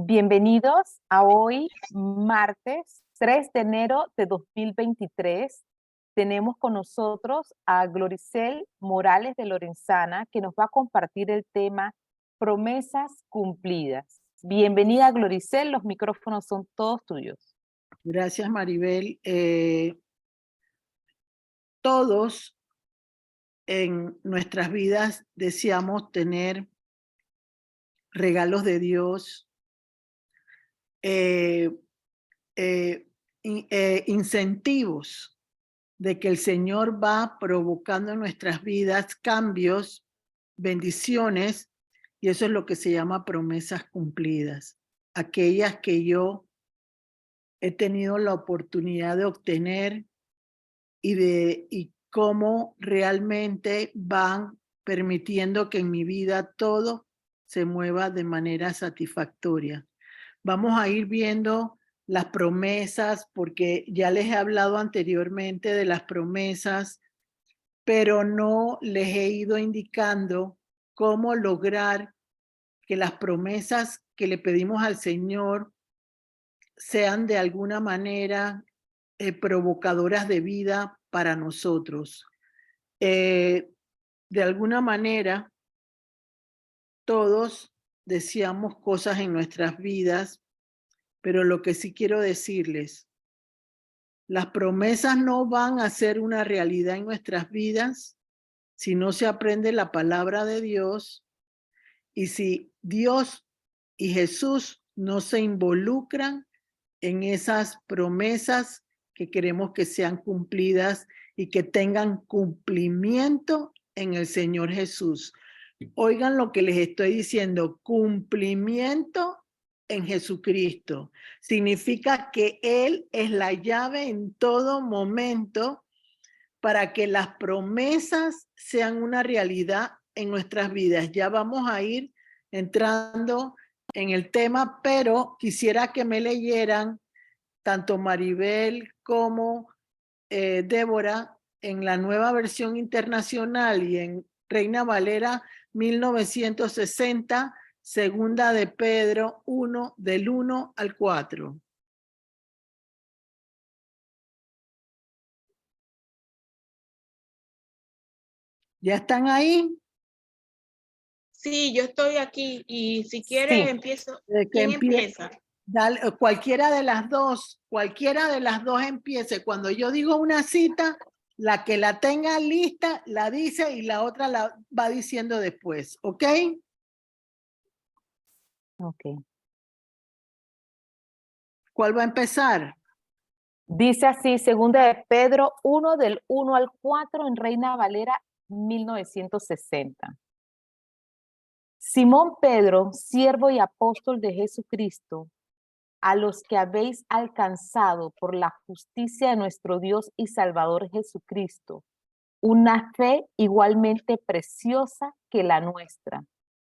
Bienvenidos a hoy, martes 3 de enero de 2023. Tenemos con nosotros a Gloricel Morales de Lorenzana, que nos va a compartir el tema Promesas Cumplidas. Bienvenida, Gloricel, los micrófonos son todos tuyos. Gracias, Maribel. Todos en nuestras vidas deseamos tener regalos de Dios, incentivos de que el Señor va provocando en nuestras vidas cambios, bendiciones, y eso es lo que se llama promesas cumplidas. Aquellas que yo he tenido la oportunidad de obtener y cómo realmente van permitiendo que en mi vida todo se mueva de manera satisfactoria. Vamos a ir viendo las promesas, porque ya les he hablado anteriormente de las promesas, pero no les he ido indicando cómo lograr que las promesas que le pedimos al Señor sean de alguna manera provocadoras de vida para nosotros. De alguna manera, todos deseamos cosas en nuestras vidas, pero lo que sí quiero decirles, las promesas no van a ser una realidad en nuestras vidas si no se aprende la palabra de Dios y si Dios y Jesús no se involucran en esas promesas que queremos que sean cumplidas y que tengan cumplimiento en el Señor Jesús. Oigan lo que les estoy diciendo, cumplimiento en Jesucristo. Significa que Él es la llave en todo momento para que las promesas sean una realidad en nuestras vidas. Ya vamos a ir entrando en el tema, pero quisiera que me leyeran tanto Maribel como Débora en la Nueva Versión Internacional y en Reina Valera 1960, segunda de Pedro 1, del 1 al 4. ¿Ya están ahí? Sí, yo estoy aquí y si quieres Sí. empiezo. Que ¿Quién empieza? Dale, cualquiera de las dos empiece. Cuando yo digo una cita, la que la tenga lista la dice y la otra la va diciendo después, ¿ok? Ok. ¿Cuál va a empezar? Dice así, segunda de Pedro 1 del 1 al 4 en Reina Valera 1960. Simón Pedro, siervo y apóstol de Jesucristo, a los que habéis alcanzado por la justicia de nuestro Dios y Salvador Jesucristo, una fe igualmente preciosa que la nuestra.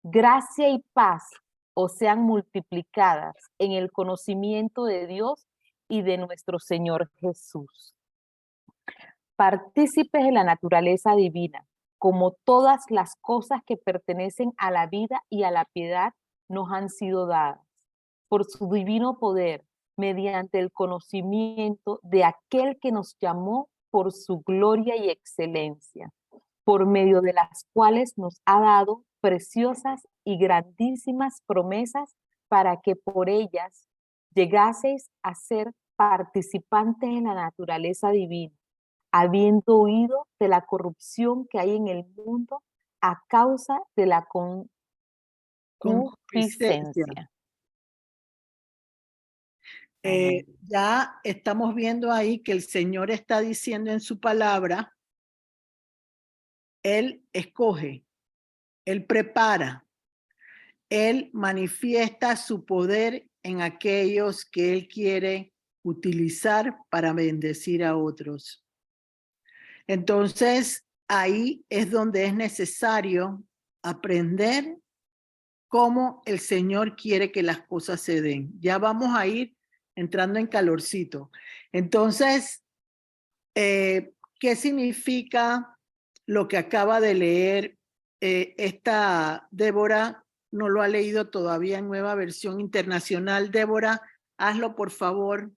Gracia y paz os sean multiplicadas en el conocimiento de Dios y de nuestro Señor Jesús. Partícipes de la naturaleza divina, como todas las cosas que pertenecen a la vida y a la piedad nos han sido dadas, por su divino poder, mediante el conocimiento de aquel que nos llamó por su gloria y excelencia, por medio de las cuales nos ha dado preciosas y grandísimas promesas para que por ellas llegaseis a ser participantes en la naturaleza divina, habiendo huido de la corrupción que hay en el mundo a causa de la concupiscencia. Ya estamos viendo ahí que el Señor está diciendo en su palabra, Él escoge, Él prepara, Él manifiesta su poder en aquellos que Él quiere utilizar para bendecir a otros. Entonces, ahí es donde es necesario aprender cómo el Señor quiere que las cosas se den. Ya vamos a ir entrando en calorcito. Entonces, ¿qué significa lo que acaba de leer esta Débora no lo ha leído todavía en Nueva Versión Internacional. Débora, hazlo por favor.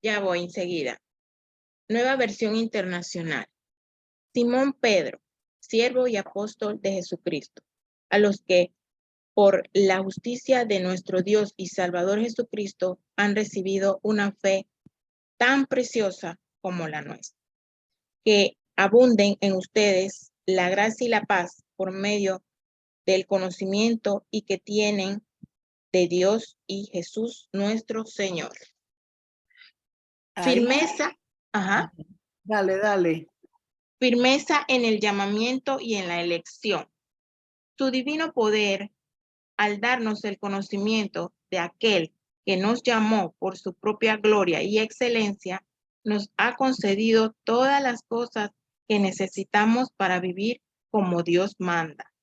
Ya voy enseguida. Nueva versión internacional. Simón Pedro, siervo y apóstol de Jesucristo, a los que por la justicia de nuestro Dios y Salvador Jesucristo han recibido una fe tan preciosa como la nuestra. Que abunden en ustedes la gracia y la paz por medio del conocimiento y que tienen de Dios y Jesús nuestro Señor. Ahí. Firmeza, ajá, Dale. firmeza en el llamamiento y en la elección. Su divino poder, al darnos el conocimiento de aquel que nos llamó por su propia gloria y excelencia, nos ha concedido todas las cosas que necesitamos para vivir como Dios manda.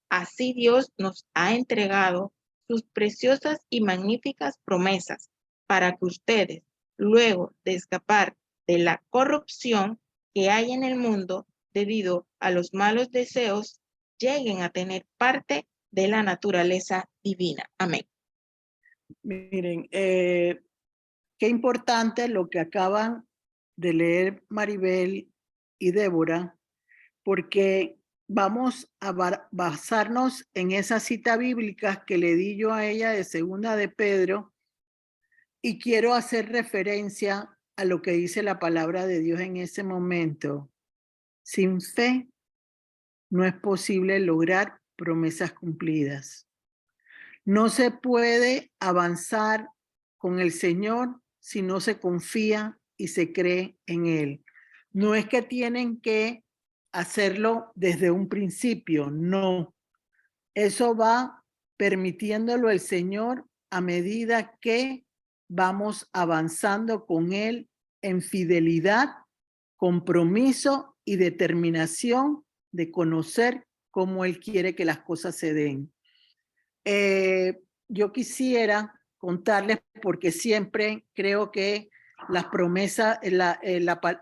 Así Dios nos ha entregado sus preciosas y magníficas promesas para que ustedes, luego de escapar de la corrupción que hay en el mundo debido a los malos deseos, lleguen a tener parte de la naturaleza divina. Amén. Miren, qué importante lo que acaban de leer Maribel y Débora, porque vamos a basarnos en esas citas bíblicas que le di yo a ella de Segunda de Pedro, y quiero hacer referencia a lo que dice la palabra de Dios en ese momento. Sin fe no es posible lograr promesas cumplidas. No se puede avanzar con el Señor si no se confía y se cree en Él. No es que tienen que hacerlo desde un principio, no. Eso va permitiéndolo el Señor a medida que vamos avanzando con Él en fidelidad, compromiso y determinación de conocer cómo Él quiere que las cosas se den. Yo quisiera contarles, porque siempre creo que las promesas,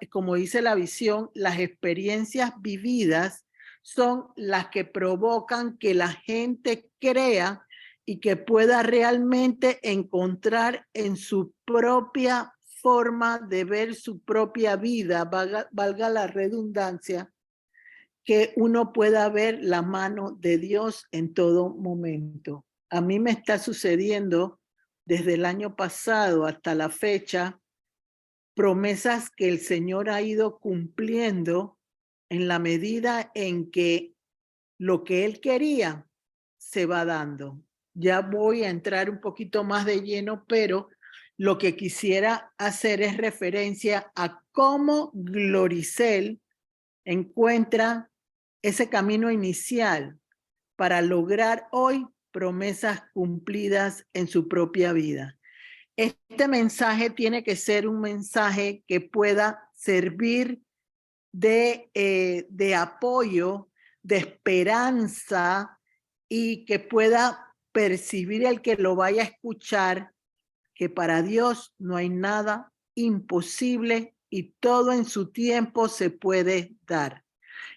como dice la visión, las experiencias vividas son las que provocan que la gente crea y que pueda realmente encontrar en su propia forma de ver su propia vida, valga la redundancia, que uno pueda ver la mano de Dios en todo momento. A mí me está sucediendo desde el año pasado hasta la fecha promesas que el Señor ha ido cumpliendo en la medida en que lo que Él quería se va dando. Ya voy a entrar un poquito más de lleno, pero lo que quisiera hacer es referencia a cómo Gloricel encuentra ese camino inicial para lograr hoy promesas cumplidas en su propia vida. Este mensaje tiene que ser un mensaje que pueda servir de apoyo, de esperanza, y que pueda percibir el que lo vaya a escuchar, que para Dios no hay nada imposible y todo en su tiempo se puede dar.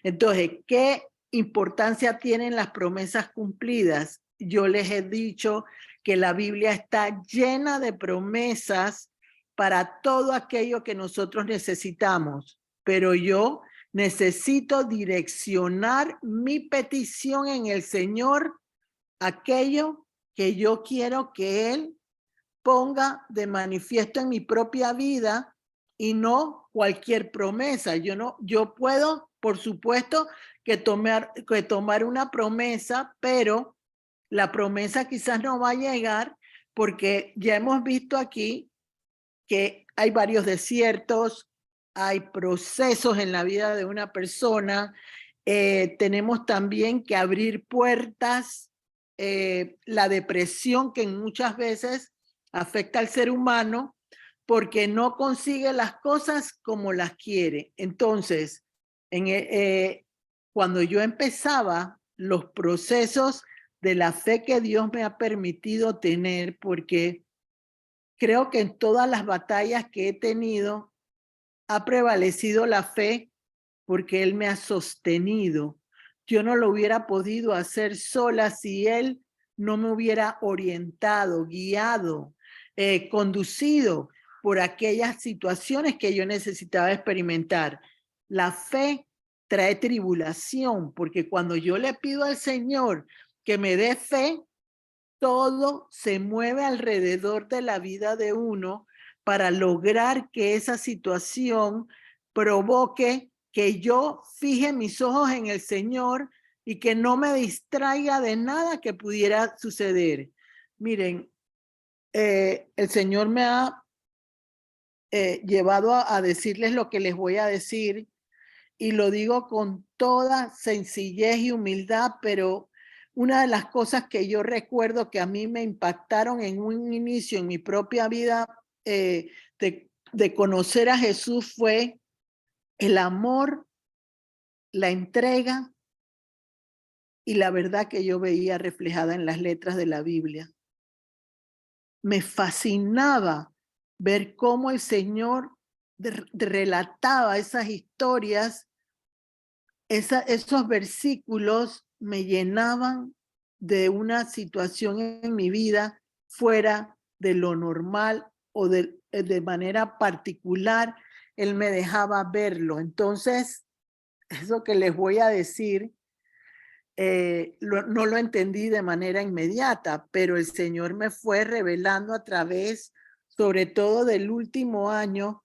Entonces, ¿qué importancia tienen las promesas cumplidas? Yo les he dicho que la Biblia está llena de promesas para todo aquello que nosotros necesitamos, pero yo necesito direccionar mi petición en el Señor, aquello que yo quiero que Él ponga de manifiesto en mi propia vida y no cualquier promesa. Yo puedo, por supuesto, que tomar una promesa, pero la promesa quizás no va a llegar, porque ya hemos visto aquí que hay varios desiertos, hay procesos en la vida de una persona, tenemos también que abrir puertas, la depresión que muchas veces afecta al ser humano porque no consigue las cosas como las quiere. Entonces, cuando yo empezaba los procesos de la fe que Dios me ha permitido tener, porque creo que en todas las batallas que he tenido ha prevalecido la fe, porque Él me ha sostenido. Yo no lo hubiera podido hacer sola si Él no me hubiera orientado, guiado, conducido por aquellas situaciones que yo necesitaba experimentar. La fe trae tribulación, porque cuando yo le pido al Señor que me dé fe, todo se mueve alrededor de la vida de uno para lograr que esa situación provoque que yo fije mis ojos en el Señor y que no me distraiga de nada que pudiera suceder. Miren, el Señor me ha llevado a decirles lo que les voy a decir, y lo digo con toda sencillez y humildad, pero una de las cosas que yo recuerdo que a mí me impactaron en un inicio en mi propia vida de conocer a Jesús fue el amor, la entrega y la verdad que yo veía reflejada en las letras de la Biblia. Me fascinaba ver cómo el Señor relataba esas historias. Esos versículos me llenaban de una situación en mi vida fuera de lo normal o de manera particular. Él me dejaba verlo. Entonces, eso que les voy a decir, no lo entendí de manera inmediata, pero el Señor me fue revelando a través, sobre todo del último año,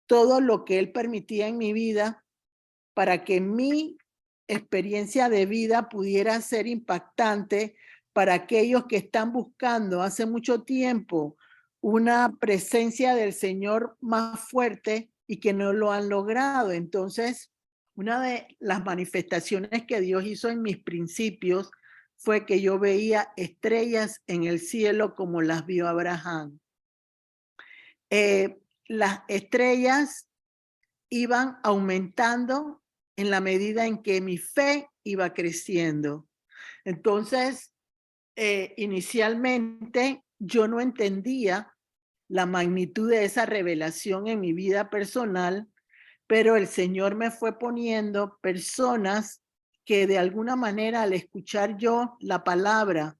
todo lo que Él permitía en mi vida para que mi experiencia de vida pudiera ser impactante para aquellos que están buscando hace mucho tiempo una presencia del Señor más fuerte y que no lo han logrado. Entonces, una de las manifestaciones que Dios hizo en mis principios fue que yo veía estrellas en el cielo como las vio Abraham. Las estrellas iban aumentando en la medida en que mi fe iba creciendo. Entonces, inicialmente yo no entendía la magnitud de esa revelación en mi vida personal, pero el Señor me fue poniendo personas que de alguna manera al escuchar yo la palabra,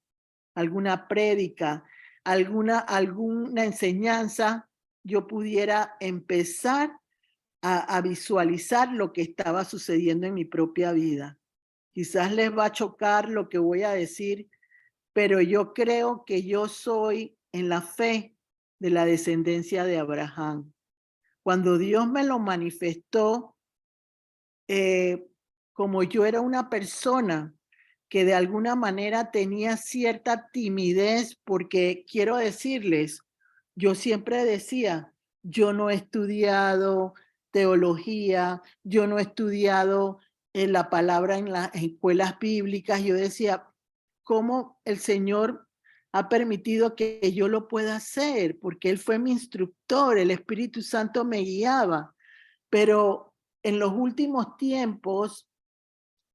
alguna prédica, alguna enseñanza, yo pudiera empezar a visualizar lo que estaba sucediendo en mi propia vida. Quizás les va a chocar lo que voy a decir, pero yo creo que yo soy en la fe de la descendencia de Abraham. Cuando Dios me lo manifestó, como yo era una persona que de alguna manera tenía cierta timidez, porque quiero decirles, yo siempre decía, yo no he estudiado teología, yo no he estudiado la palabra en las escuelas bíblicas. Yo decía, ¿cómo el Señor ha permitido que yo lo pueda hacer? Porque Él fue mi instructor, el Espíritu Santo me guiaba. Pero en los últimos tiempos,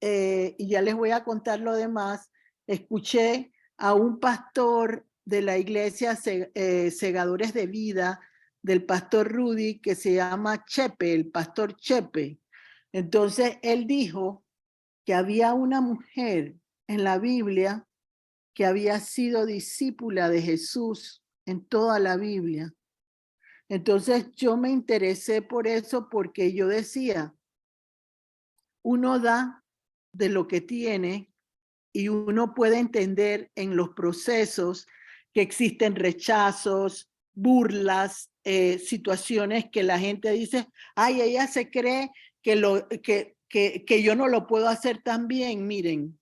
y ya les voy a contar lo demás, escuché a un pastor de la iglesia Segadores de Vida, del pastor Rudy, que se llama Chepe, el pastor Chepe. Entonces él dijo que había una mujer en la Biblia que había sido discípula de Jesús en toda la Biblia. Entonces yo me interesé por eso, porque yo decía, uno da de lo que tiene y uno puede entender en los procesos que existen rechazos, burlas, situaciones que la gente dice, ay, ella se cree que yo no lo puedo hacer tan bien. Miren,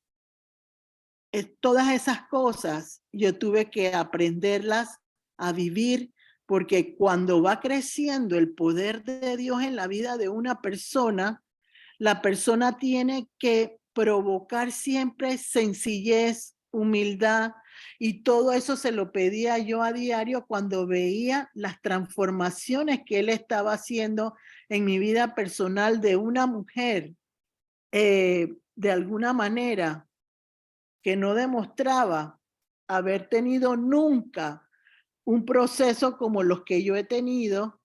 todas esas cosas yo tuve que aprenderlas a vivir, porque cuando va creciendo el poder de Dios en la vida de una persona, la persona tiene que provocar siempre sencillez, humildad, y todo eso se lo pedía yo a diario cuando veía las transformaciones que él estaba haciendo en mi vida personal de una mujer, de alguna manera, que no demostraba haber tenido nunca un proceso como los que yo he tenido,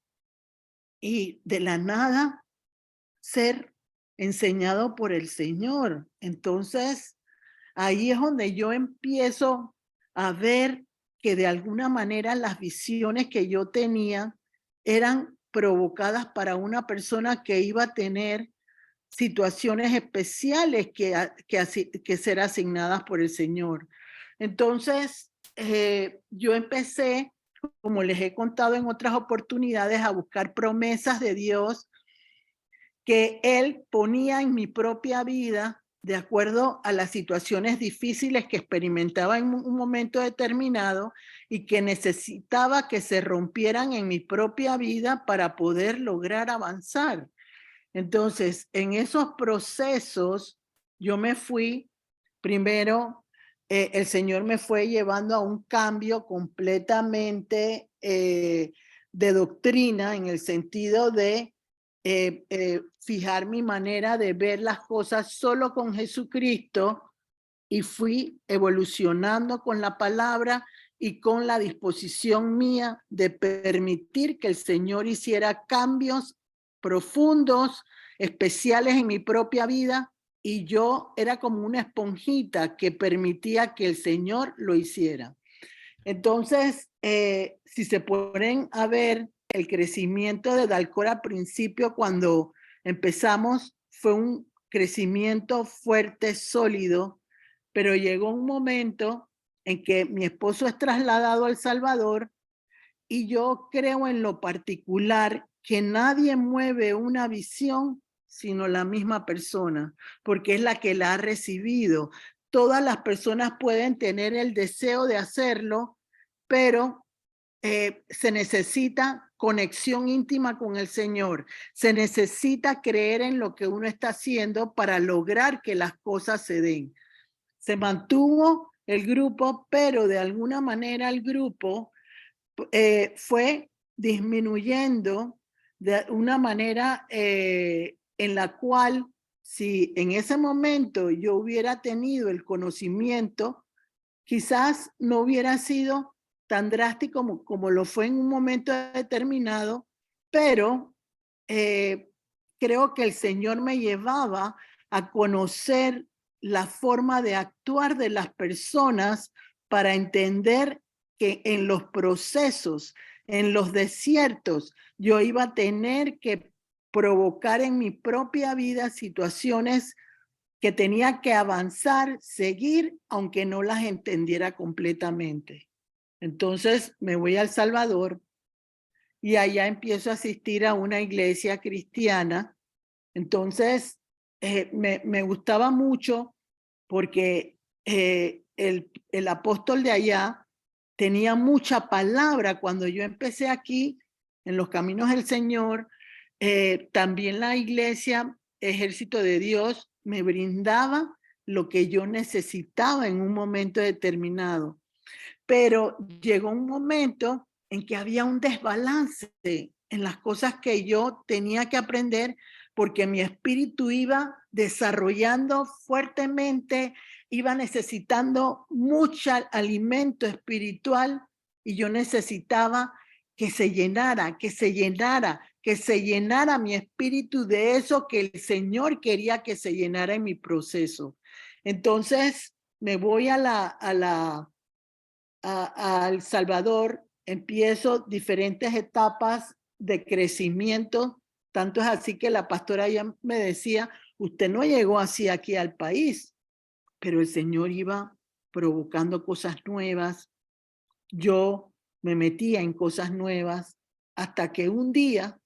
y de la nada ser enseñado por el Señor. Entonces, ahí es donde yo empiezo a ver que de alguna manera las visiones que yo tenía eran provocadas para una persona que iba a tener situaciones especiales que ser asignadas por el Señor. Entonces, yo empecé, como les he contado en otras oportunidades, a buscar promesas de Dios que Él ponía en mi propia vida de acuerdo a las situaciones difíciles que experimentaba en un momento determinado y que necesitaba que se rompieran en mi propia vida para poder lograr avanzar. Entonces, en esos procesos, yo me fui, primero, el Señor me fue llevando a un cambio completamente de doctrina, en el sentido de fijar mi manera de ver las cosas solo con Jesucristo, y fui evolucionando con la palabra y con la disposición mía de permitir que el Señor hiciera cambios profundos, especiales en mi propia vida, y yo era como una esponjita que permitía que el Señor lo hiciera. Entonces, si se ponen a ver el crecimiento de Dalcor al principio, cuando empezamos, fue un crecimiento fuerte, sólido, pero llegó un momento en que mi esposo es trasladado a El Salvador, y yo creo en lo particular que nadie mueve una visión sino la misma persona, porque es la que la ha recibido. Todas las personas pueden tener el deseo de hacerlo, pero se necesita conexión íntima con el Señor. Se necesita creer en lo que uno está haciendo para lograr que las cosas se den. Se mantuvo el grupo, pero de alguna manera el grupo fue disminuyendo de una manera en la cual, si en ese momento yo hubiera tenido el conocimiento, quizás no hubiera sido tan drástico como lo fue en un momento determinado, pero creo que el Señor me llevaba a conocer la forma de actuar de las personas para entender que en los procesos, en los desiertos, yo iba a tener que provocar en mi propia vida situaciones que tenía que avanzar, seguir, aunque no las entendiera completamente. Entonces me voy a El Salvador y allá empiezo a asistir a una iglesia cristiana. Entonces me gustaba mucho porque el apóstol de allá tenía mucha palabra. Cuando yo empecé aquí, en los caminos del Señor, también la iglesia Ejército de Dios me brindaba lo que yo necesitaba en un momento determinado. Pero llegó un momento en que había un desbalance en las cosas que yo tenía que aprender, porque mi espíritu iba desarrollando fuertemente, iba necesitando mucho alimento espiritual, y yo necesitaba que se llenara, que se llenara, que se llenara mi espíritu de eso que el Señor quería que se llenara en mi proceso. Entonces me voy a El Salvador, empiezo diferentes etapas de crecimiento. Tanto es así que la pastora ya me decía: usted no llegó así aquí al país, pero el Señor iba provocando cosas nuevas. Yo me metía en cosas nuevas hasta que un día,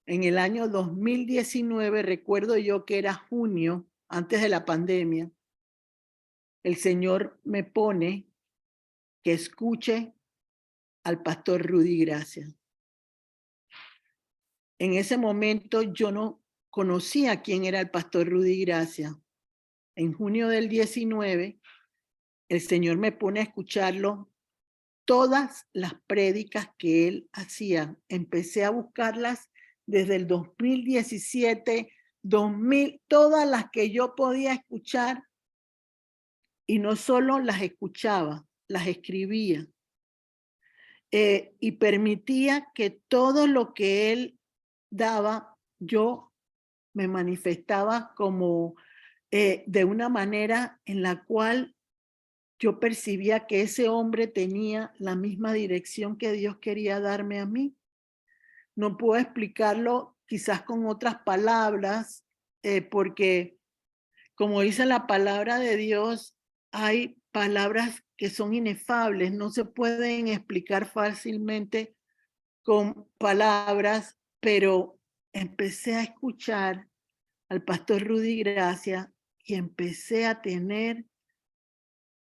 en el año 2019, recuerdo yo que era junio, antes de la pandemia, el Señor me pone que escuche al pastor Rudy Gracia. En ese momento yo no conocía quién era el pastor Rudy Gracia. En junio del 19, el Señor me pone a escucharlo, todas las prédicas que él hacía. Empecé a buscarlas desde el 2017, 2000, todas las que yo podía escuchar, y no solo las escuchaba, las escribía. Y permitía que todo lo que él daba, yo me manifestaba como de una manera en la cual yo percibía que ese hombre tenía la misma dirección que Dios quería darme a mí. No puedo explicarlo quizás con otras palabras, porque como dice la palabra de Dios, hay palabras que son inefables, no se pueden explicar fácilmente con palabras, pero empecé a escuchar al pastor Rudy Gracia y empecé a tener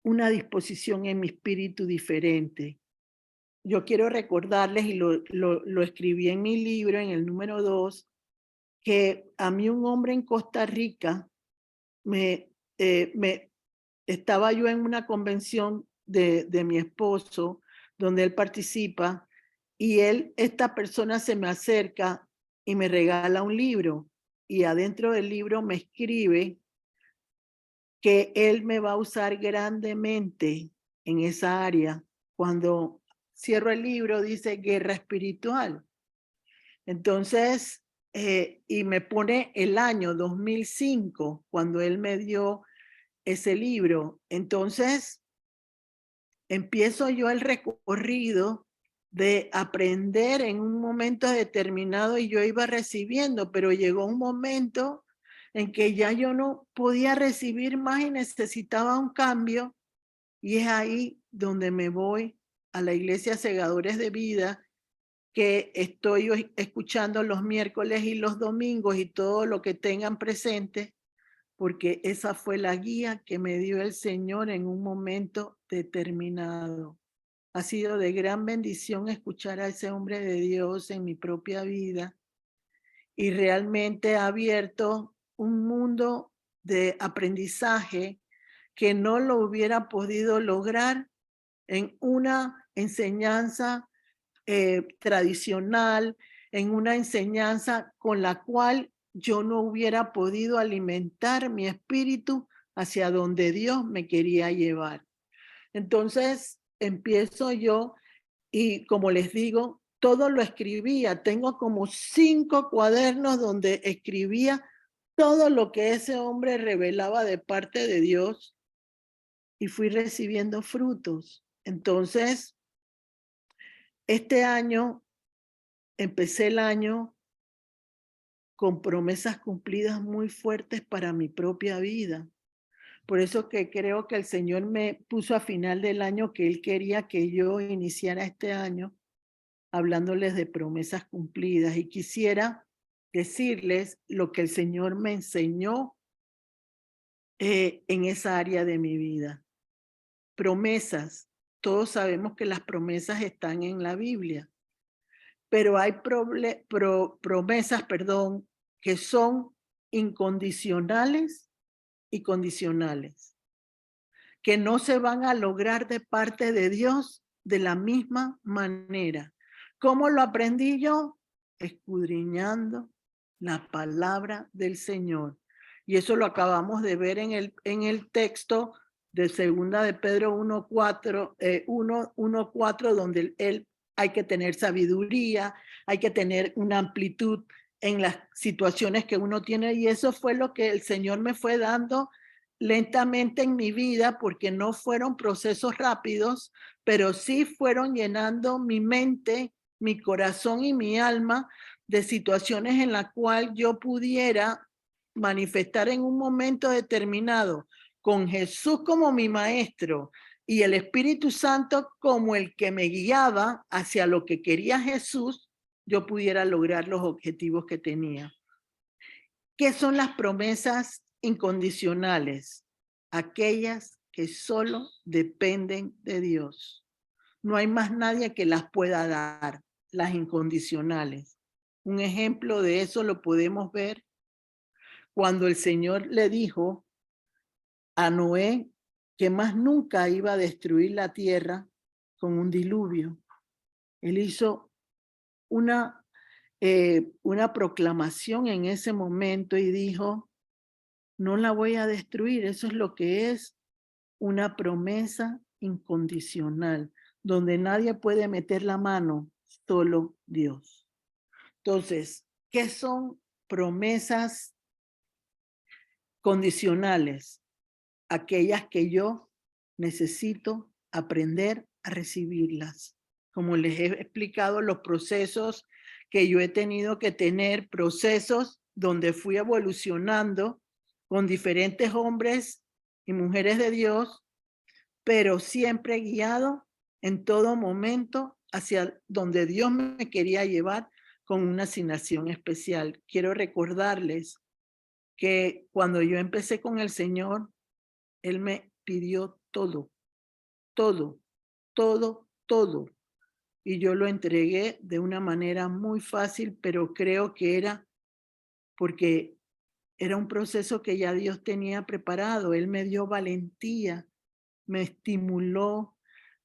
una disposición en mi espíritu diferente. Yo quiero recordarles, y lo escribí en mi libro, en el número 2, que a mí un hombre en Costa Rica estaba yo en una convención de mi esposo, donde él participa, y esta persona se me acerca y me regala un libro, y adentro del libro me escribe que él me va a usar grandemente en esa área. Cuando cierro el libro dice guerra espiritual. Entonces, y me pone el año 2005, cuando él me dio ese libro. Entonces, empiezo yo el recorrido de aprender en un momento determinado y yo iba recibiendo, pero llegó un momento en que ya yo no podía recibir más y necesitaba un cambio, y es ahí donde me voy a la iglesia Segadores de Vida, que estoy escuchando los miércoles y los domingos y todo lo que tengan presente, porque esa fue la guía que me dio el Señor en un momento determinado. Ha sido de gran bendición escuchar a ese hombre de Dios en mi propia vida, y realmente ha abierto un mundo de aprendizaje que no lo hubiera podido lograr en una enseñanza tradicional, en una enseñanza con la cual yo no hubiera podido alimentar mi espíritu hacia donde Dios me quería llevar. Entonces empiezo yo y, como les digo, todo lo escribía. Tengo como 5 cuadernos donde escribía todo lo que ese hombre revelaba de parte de Dios, y fui recibiendo frutos. Entonces, este año, empecé el año con promesas cumplidas muy fuertes para mi propia vida. Por eso que creo que el Señor me puso a final del año que Él quería que yo iniciara este año hablándoles de promesas cumplidas, y quisiera decirles lo que el Señor me enseñó en esa área de mi vida. Promesas. Todos sabemos que las promesas están en la Biblia, pero hay promesas, que son incondicionales y condicionales, que no se van a lograr de parte de Dios de la misma manera. ¿Cómo lo aprendí yo? Escudriñando la palabra del Señor. Y eso lo acabamos de ver en el texto de segunda de Pedro 1:4, donde hay que tener sabiduría, hay que tener una amplitud en las situaciones que uno tiene, y eso fue lo que el Señor me fue dando lentamente en mi vida, porque no fueron procesos rápidos, pero sí fueron llenando mi mente, mi corazón y mi alma de situaciones en las cuales yo pudiera manifestar en un momento determinado, con Jesús como mi maestro y el Espíritu Santo como el que me guiaba hacia lo que quería Jesús, yo pudiera lograr los objetivos que tenía. ¿Qué son las promesas incondicionales? Aquellas que solo dependen de Dios. No hay más nadie que las pueda dar, las incondicionales. Un ejemplo de eso lo podemos ver cuando el Señor le dijo a Noé que más nunca iba a destruir la tierra con un diluvio. Él hizo una proclamación en ese momento y dijo: no la voy a destruir. Eso es lo que es una promesa incondicional, donde nadie puede meter la mano, solo Dios. Entonces, ¿qué son promesas condicionales? Aquellas que yo necesito aprender a recibirlas. Como les he explicado, los procesos que yo he tenido que tener, procesos donde fui evolucionando con diferentes hombres y mujeres de Dios, pero siempre guiado en todo momento hacia donde Dios me quería llevar con una asignación especial. Quiero recordarles que cuando yo empecé con el Señor, Él me pidió todo, todo, todo, todo. Y yo lo entregué de una manera muy fácil, pero creo que era porque era un proceso que ya Dios tenía preparado. Él me dio valentía, me estimuló,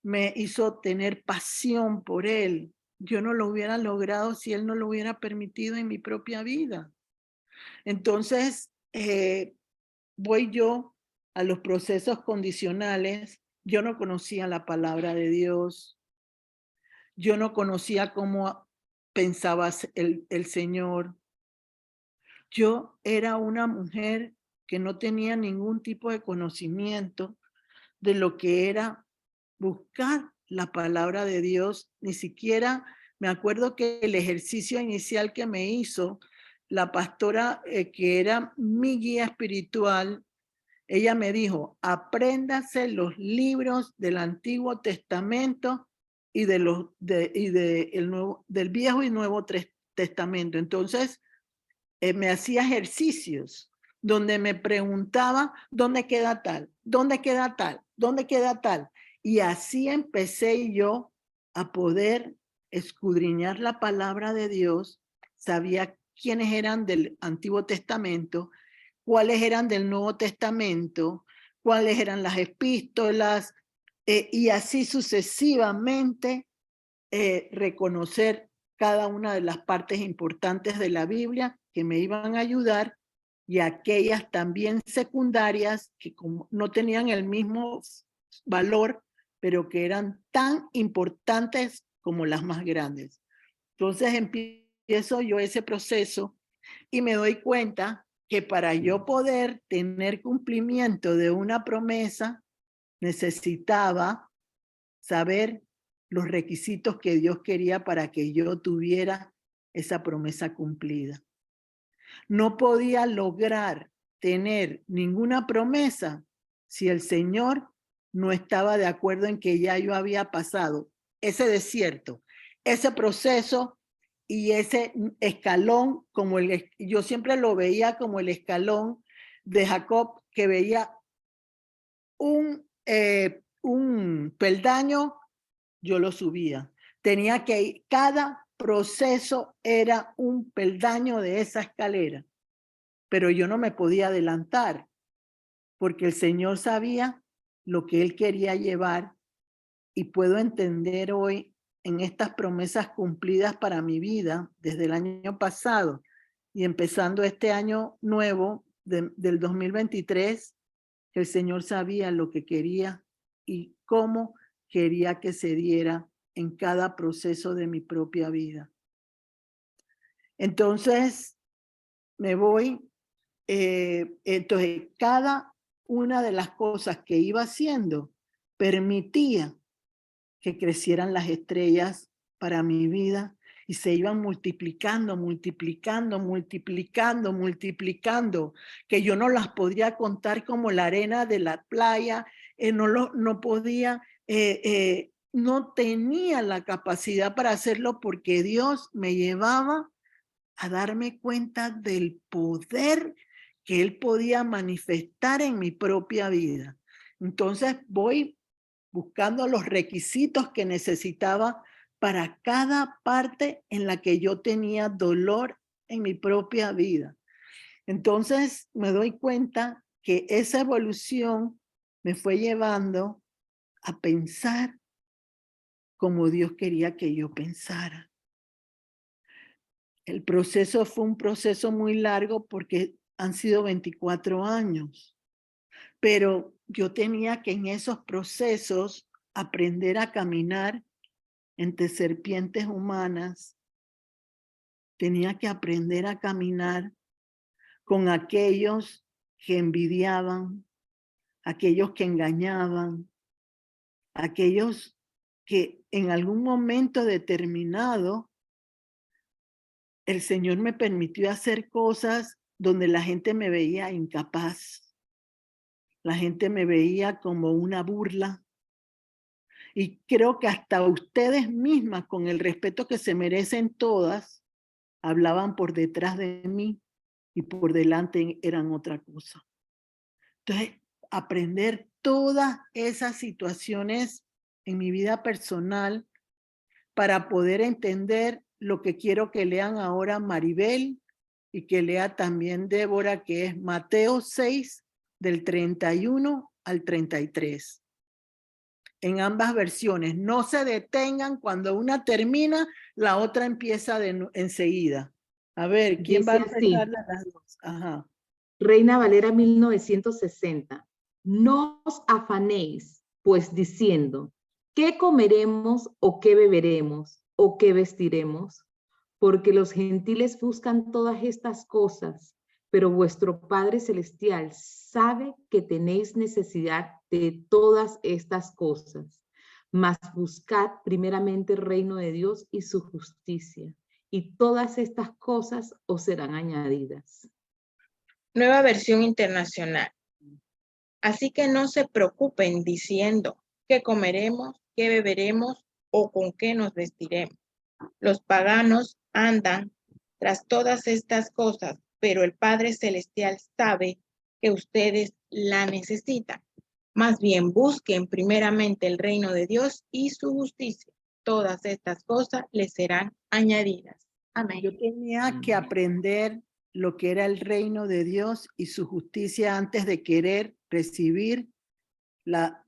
me hizo tener pasión por Él. Yo no lo hubiera logrado si Él no lo hubiera permitido en mi propia vida. Entonces, voy yo a los procesos condicionales. Yo no conocía la palabra de Dios. Yo no conocía cómo pensaba el Señor. Yo era una mujer que no tenía ningún tipo de conocimiento de lo que era buscar la palabra de Dios. Ni siquiera me acuerdo que el ejercicio inicial que me hizo la pastora, que era mi guía espiritual, ella me dijo: apréndase los libros del Antiguo Testamento y del Viejo y Nuevo Testamento. Entonces, me hacía ejercicios donde me preguntaba: ¿dónde queda tal? ¿Dónde queda tal? ¿Dónde queda tal? Y así empecé yo a poder escudriñar la palabra de Dios. Sabía quiénes eran del Antiguo Testamento, cuáles eran del Nuevo Testamento, cuáles eran las epístolas, y así sucesivamente reconocer cada una de las partes importantes de la Biblia que me iban a ayudar, y aquellas también secundarias que como no tenían el mismo valor, pero que eran tan importantes como las más grandes. Entonces empiezo yo ese proceso y me doy cuenta que para yo poder tener cumplimiento de una promesa, necesitaba saber los requisitos que Dios quería para que yo tuviera esa promesa cumplida. No podía lograr tener ninguna promesa si el Señor no estaba de acuerdo en que ya yo había pasado ese desierto, ese proceso y ese escalón, como yo siempre lo veía como el escalón de Jacob, que veía un peldaño, yo lo subía. Tenía que ir, cada proceso era un peldaño de esa escalera, pero yo no me podía adelantar porque el Señor sabía lo que Él quería llevar, y puedo entender hoy en estas promesas cumplidas para mi vida desde el año pasado y empezando este año nuevo del 2023, que el Señor sabía lo que quería y cómo quería que se diera en cada proceso de mi propia vida. Entonces, me voy. Entonces, cada una de las cosas que iba haciendo permitía que crecieran las estrellas para mi vida y se iban multiplicando, multiplicando, multiplicando, multiplicando, que yo no las podría contar como la arena de la playa, no podía, no tenía la capacidad para hacerlo, porque Dios me llevaba a darme cuenta del poder que Él podía manifestar en mi propia vida. Entonces voy buscando los requisitos que necesitaba para cada parte en la que yo tenía dolor en mi propia vida. Entonces me doy cuenta que esa evolución me fue llevando a pensar como Dios quería que yo pensara. El proceso fue un proceso muy largo porque han sido 24 años, pero yo tenía que en esos procesos aprender a caminar entre serpientes humanas. Tenía que aprender a caminar con aquellos que envidiaban, aquellos que engañaban, aquellos que en algún momento determinado el Señor me permitió hacer cosas donde la gente me veía incapaz. La gente me veía como una burla. Y creo que hasta ustedes mismas, con el respeto que se merecen todas, hablaban por detrás de mí y por delante eran otra cosa. Entonces, aprender todas esas situaciones en mi vida personal para poder entender lo que quiero que lean ahora Maribel y que lea también Débora, que es Mateo 6, del 31 al 33. En ambas versiones. No se detengan, cuando una termina, la otra empieza enseguida. A ver, ¿quién va a Dice así, empezar las dos? Ajá. Reina Valera 1960. No os afanéis, pues diciendo, ¿qué comeremos o qué beberemos o qué vestiremos? Porque los gentiles buscan todas estas cosas, pero vuestro Padre Celestial sabe que tenéis necesidad de todas estas cosas. Mas buscad primeramente el reino de Dios y su justicia, y todas estas cosas os serán añadidas. Nueva versión internacional. Así que no se preocupen diciendo qué comeremos, qué beberemos o con qué nos vestiremos. Los paganos andan tras todas estas cosas, pero el Padre Celestial sabe que ustedes la necesitan. Más bien busquen primeramente el reino de Dios y su justicia. Todas estas cosas les serán añadidas. Amén. Yo tenía que aprender lo que era el reino de Dios y su justicia antes de querer recibir la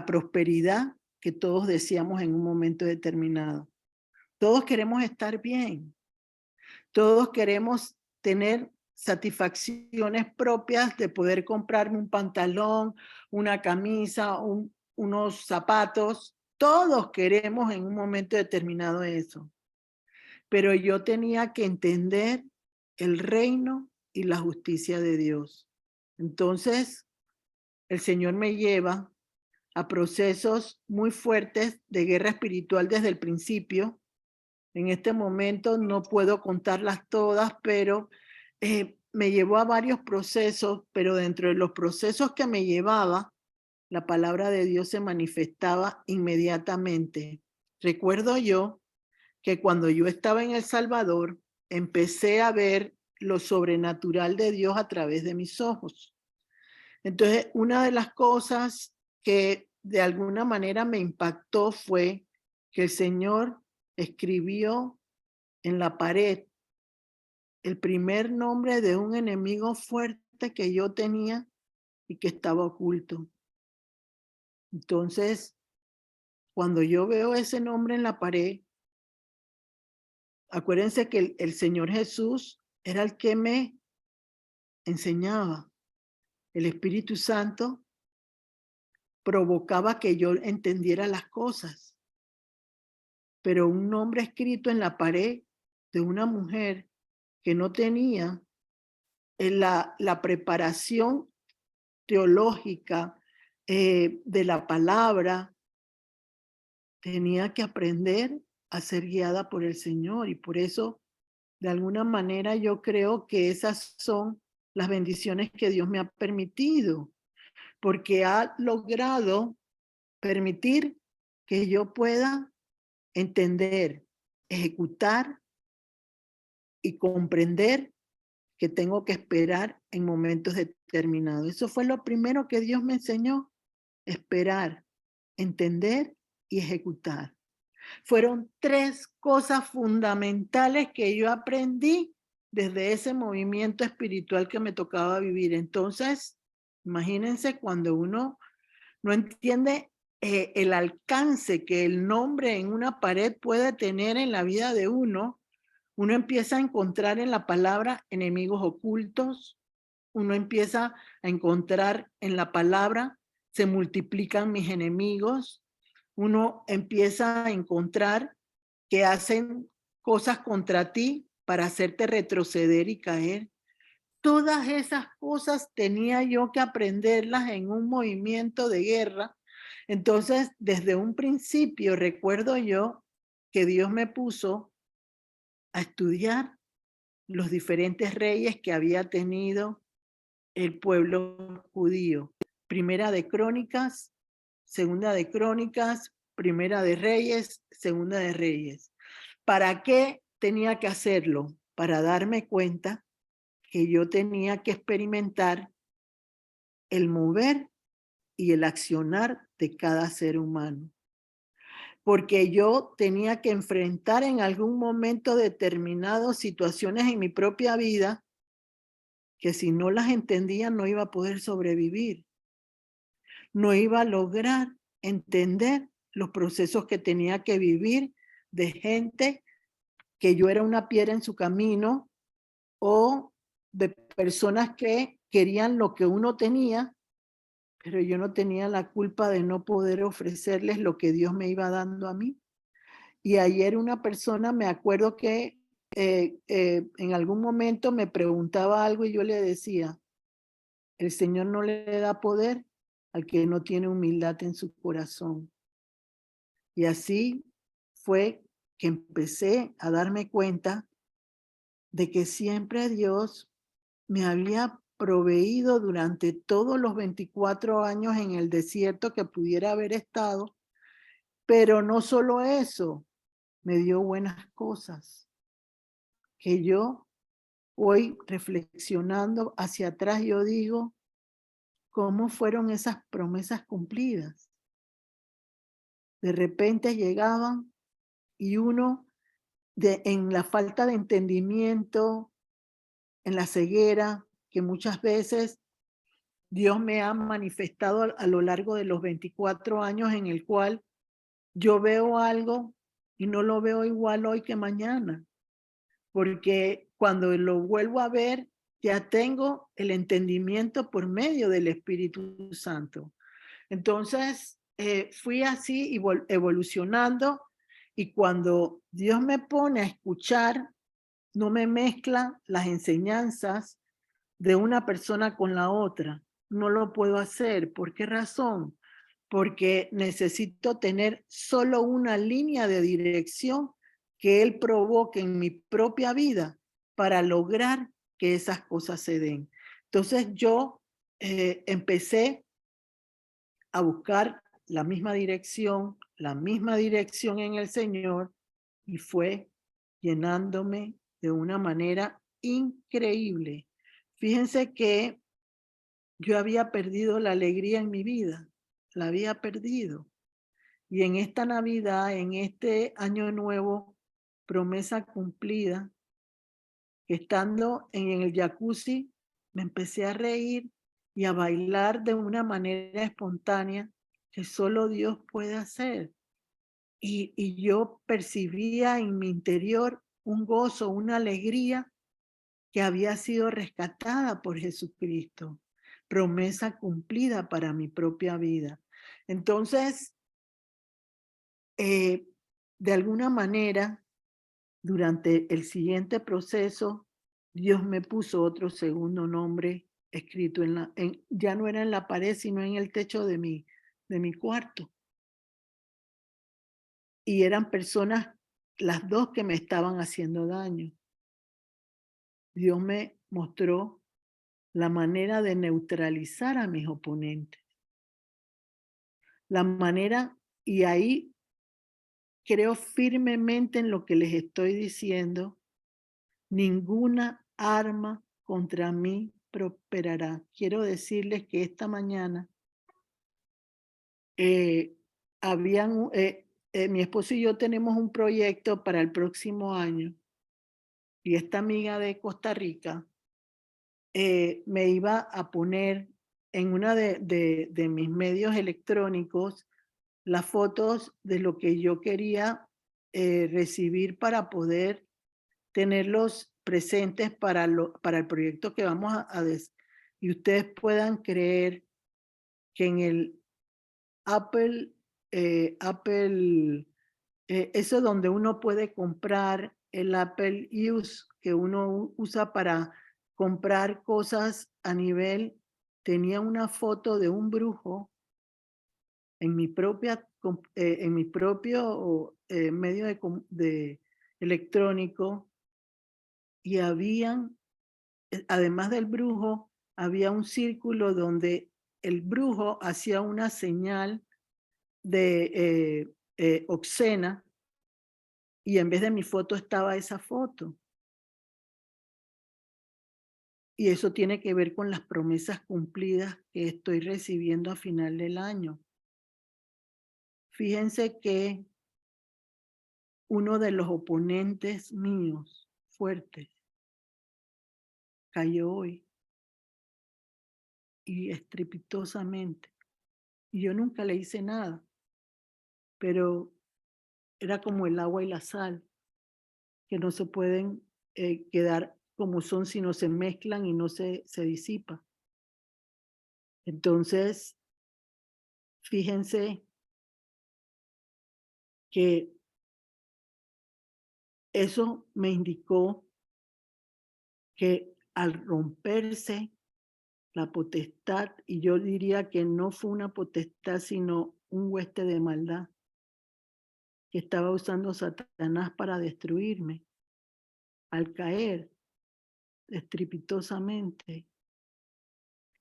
prosperidad que todos deseamos en un momento determinado. Todos queremos estar bien. Todos queremos tener satisfacciones propias de poder comprarme un pantalón, una camisa, unos zapatos. Todos queremos en un momento determinado eso. Pero yo tenía que entender el reino y la justicia de Dios. Entonces, el Señor me lleva a procesos muy fuertes de guerra espiritual desde el principio. En este momento no puedo contarlas todas, pero me llevó a varios procesos, pero dentro de los procesos que me llevaba, la palabra de Dios se manifestaba inmediatamente. Recuerdo yo que cuando yo estaba en El Salvador, empecé a ver lo sobrenatural de Dios a través de mis ojos. Entonces, una de las cosas que de alguna manera me impactó fue que el Señor escribió en la pared el primer nombre de un enemigo fuerte que yo tenía y que estaba oculto. Entonces, cuando yo veo ese nombre en la pared, acuérdense que el Señor Jesús era el que me enseñaba. El Espíritu Santo provocaba que yo entendiera las cosas. Pero un nombre escrito en la pared de una mujer que no tenía la preparación teológica de la palabra, tenía que aprender a ser guiada por el Señor. Y por eso, de alguna manera, yo creo que esas son las bendiciones que Dios me ha permitido, porque ha logrado permitir que yo pueda entender, ejecutar y comprender que tengo que esperar en momentos determinados. Eso fue lo primero que Dios me enseñó: esperar, entender y ejecutar. Fueron 3 cosas fundamentales que yo aprendí desde ese movimiento espiritual que me tocaba vivir. Entonces, imagínense cuando uno no entiende el alcance que el nombre en una pared puede tener en la vida de uno, uno empieza a encontrar en la palabra enemigos ocultos, uno empieza a encontrar en la palabra se multiplican mis enemigos, uno empieza a encontrar que hacen cosas contra ti para hacerte retroceder y caer. Todas esas cosas tenía yo que aprenderlas en un movimiento de guerra Entonces, desde un principio recuerdo yo que Dios me puso a estudiar los diferentes reyes que había tenido el pueblo judío. Primera de Crónicas, Segunda de Crónicas, Primera de Reyes, Segunda de Reyes. ¿Para qué tenía que hacerlo? Para darme cuenta que yo tenía que experimentar el mover y el accionar de cada ser humano. Porque yo tenía que enfrentar en algún momento determinado situaciones en mi propia vida que si no las entendía no iba a poder sobrevivir. No iba a lograr entender los procesos que tenía que vivir de gente que yo era una piedra en su camino o de personas que querían lo que uno tenía, pero yo no tenía la culpa de no poder ofrecerles lo que Dios me iba dando a mí. Y ayer una persona, me acuerdo que en algún momento me preguntaba algo y yo le decía, el Señor no le da poder al que no tiene humildad en su corazón. Y así fue que empecé a darme cuenta de que siempre Dios me había proveído durante todos los 24 años en el desierto que pudiera haber estado, pero no solo eso, me dio buenas cosas que yo hoy reflexionando hacia atrás yo digo, ¿cómo fueron esas promesas cumplidas? De repente llegaban y uno en la falta de entendimiento, en la ceguera, que muchas veces Dios me ha manifestado a lo largo de los 24 años en el cual yo veo algo y no lo veo igual hoy que mañana, porque cuando lo vuelvo a ver, ya tengo el entendimiento por medio del Espíritu Santo. Entonces, fui así evolucionando y cuando Dios me pone a escuchar, no me mezcla las enseñanzas de una persona con la otra. No lo puedo hacer. ¿Por qué razón? Porque necesito tener solo una línea de dirección que Él provoque en mi propia vida para lograr que esas cosas se den. Entonces yo empecé a buscar la misma dirección en el Señor y fue llenándome de una manera increíble. Fíjense que yo había perdido la alegría en mi vida, la había perdido. Y en esta Navidad, en este año nuevo, promesa cumplida, que estando en el jacuzzi, me empecé a reír y a bailar de una manera espontánea que solo Dios puede hacer. Y yo percibía en mi interior un gozo, una alegría que había sido rescatada por Jesucristo, promesa cumplida para mi propia vida. Entonces, de alguna manera, durante el siguiente proceso, Dios me puso otro segundo nombre escrito ya no era en la pared, sino en el techo de mi cuarto. Y eran personas, las dos que me estaban haciendo daño. Dios me mostró la manera de neutralizar a mis oponentes. La manera, y ahí creo firmemente en lo que les estoy diciendo, ninguna arma contra mí prosperará. Quiero decirles que esta mañana mi esposo y yo tenemos un proyecto para el próximo año y esta amiga de Costa Rica me iba a poner en una de mis medios electrónicos las fotos de lo que yo quería recibir para poder tenerlos presentes para el proyecto que vamos y ustedes puedan creer que en el Apple, eso donde uno puede comprar el Apple Use, que uno usa para comprar cosas a nivel, tenía una foto de un brujo en mi propio medio de electrónico, y además del brujo, había un círculo donde el brujo hacía una señal de obscena, y en vez de mi foto estaba esa foto. Y eso tiene que ver con las promesas cumplidas que estoy recibiendo a final del año. Fíjense que uno de los oponentes míos fuertes cayó hoy, y estrepitosamente. Y yo nunca le hice nada, pero era como el agua y la sal, que no se pueden quedar como son, sino se mezclan y no se disipa. Entonces, fíjense que eso me indicó que al romperse la potestad, y yo diría que no fue una potestad, sino un hueste de maldad que estaba usando Satanás para destruirme, al caer estrepitosamente,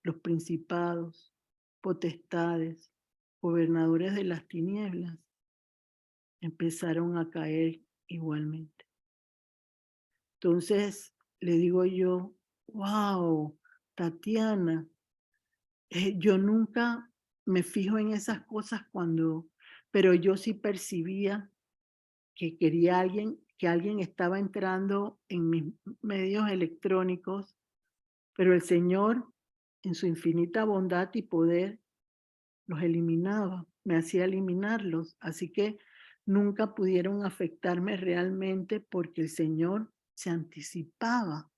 los principados, potestades, gobernadores de las tinieblas empezaron a caer igualmente. Entonces le digo yo, wow, Tatiana, yo nunca me fijo en esas cosas pero yo sí percibía que que alguien estaba entrando en mis medios electrónicos, pero el Señor, en su infinita bondad y poder, los eliminaba, me hacía eliminarlos. Así que nunca pudieron afectarme realmente, porque el Señor se anticipaba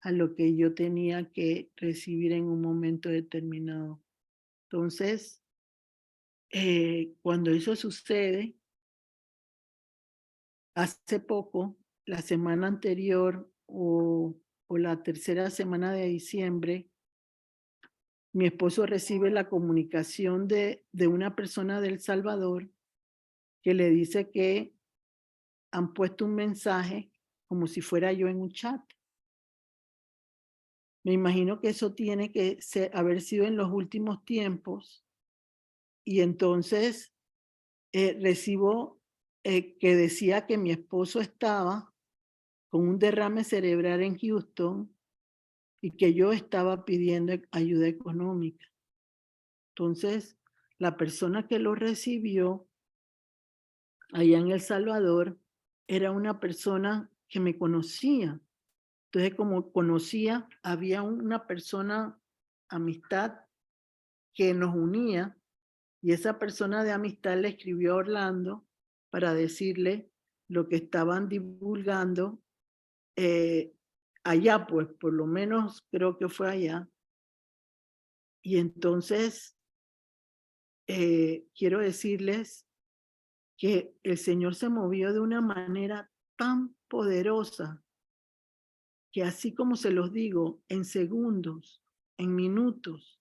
a lo que yo tenía que recibir en un momento determinado. Entonces, cuando eso sucede, hace poco, la semana anterior o la tercera semana de diciembre, mi esposo recibe la comunicación de una persona de El Salvador que le dice que han puesto un mensaje como si fuera yo en un chat. Me imagino que eso tiene que haber sido en los últimos tiempos, y entonces recibo que decía que mi esposo estaba con un derrame cerebral en Houston y que yo estaba pidiendo ayuda económica. Entonces, la persona que lo recibió allá en El Salvador era una persona que me conocía. Entonces, como conocía, había una persona, amistad, que nos unía, y esa persona de amistad le escribió a Orlando para decirle lo que estaban divulgando allá, pues por lo menos creo que fue allá. Y entonces quiero decirles que el Señor se movió de una manera tan poderosa que, así como se los digo, en segundos, en minutos,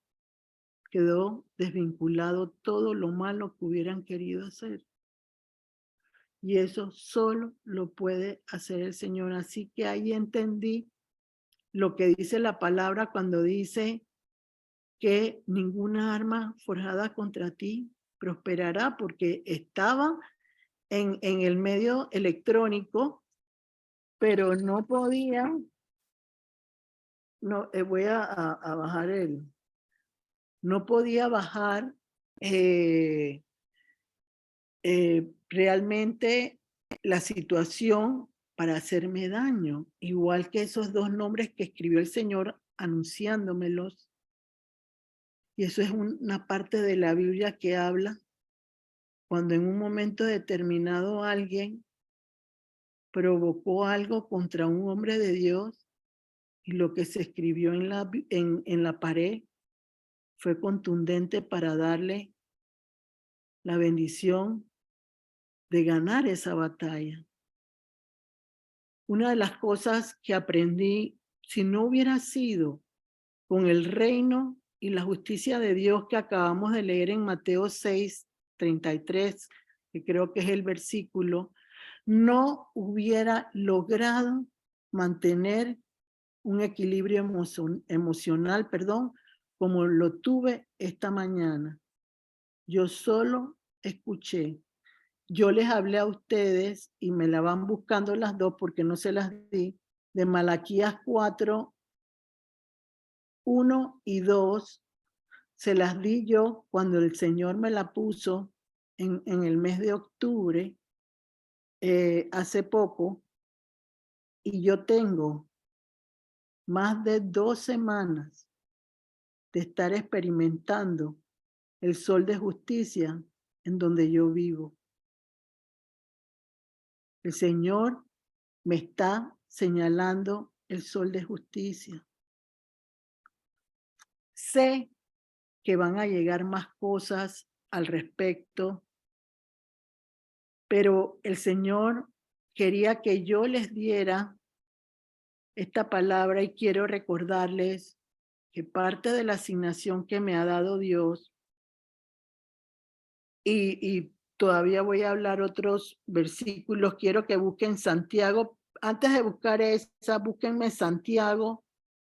quedó desvinculado todo lo malo que hubieran querido hacer. Y eso solo lo puede hacer el Señor. Así que ahí entendí lo que dice la palabra cuando dice que ninguna arma forjada contra ti prosperará, porque estaba en el medio electrónico, pero no podía, voy a bajar no podía bajar realmente la situación para hacerme daño, igual que esos dos nombres que escribió el Señor anunciándomelos. Y eso es una parte de la Biblia que habla cuando en un momento determinado alguien provocó algo contra un hombre de Dios, y lo que se escribió en la pared fue contundente para darle la bendición de ganar esa batalla. Una de las cosas que aprendí, si no hubiera sido con el reino y la justicia de Dios que acabamos de leer en Mateo 6, 33, que creo que es el versículo, no hubiera logrado mantener un equilibrio emocional, como lo tuve esta mañana. Yo solo escuché. Yo les hablé a ustedes y me la van buscando las dos porque no se las di, de Malaquías 4, 1 y 2. Se las di yo cuando el Señor me la puso en el mes de octubre, hace poco, y yo tengo más de 2 semanas de estar experimentando el sol de justicia en donde yo vivo. El Señor me está señalando el sol de justicia. Sé que van a llegar más cosas al respecto, pero el Señor quería que yo les diera esta palabra y quiero recordarles que parte de la asignación que me ha dado Dios, y todavía voy a hablar otros versículos, quiero que busquen Santiago. Antes de buscar esa, búsquenme Santiago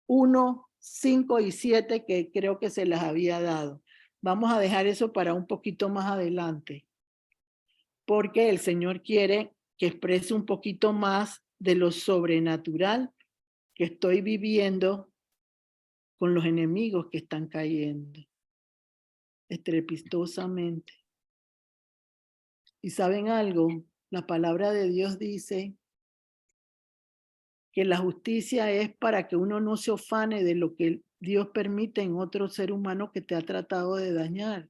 1, 5 y 7, que creo que se las había dado. Vamos a dejar eso para un poquito más adelante, porque el Señor quiere que exprese un poquito más de lo sobrenatural que estoy viviendo con los enemigos que están cayendo estrepitosamente. ¿Y saben algo? La palabra de Dios dice que la justicia es para que uno no se ufane de lo que Dios permite en otro ser humano que te ha tratado de dañar.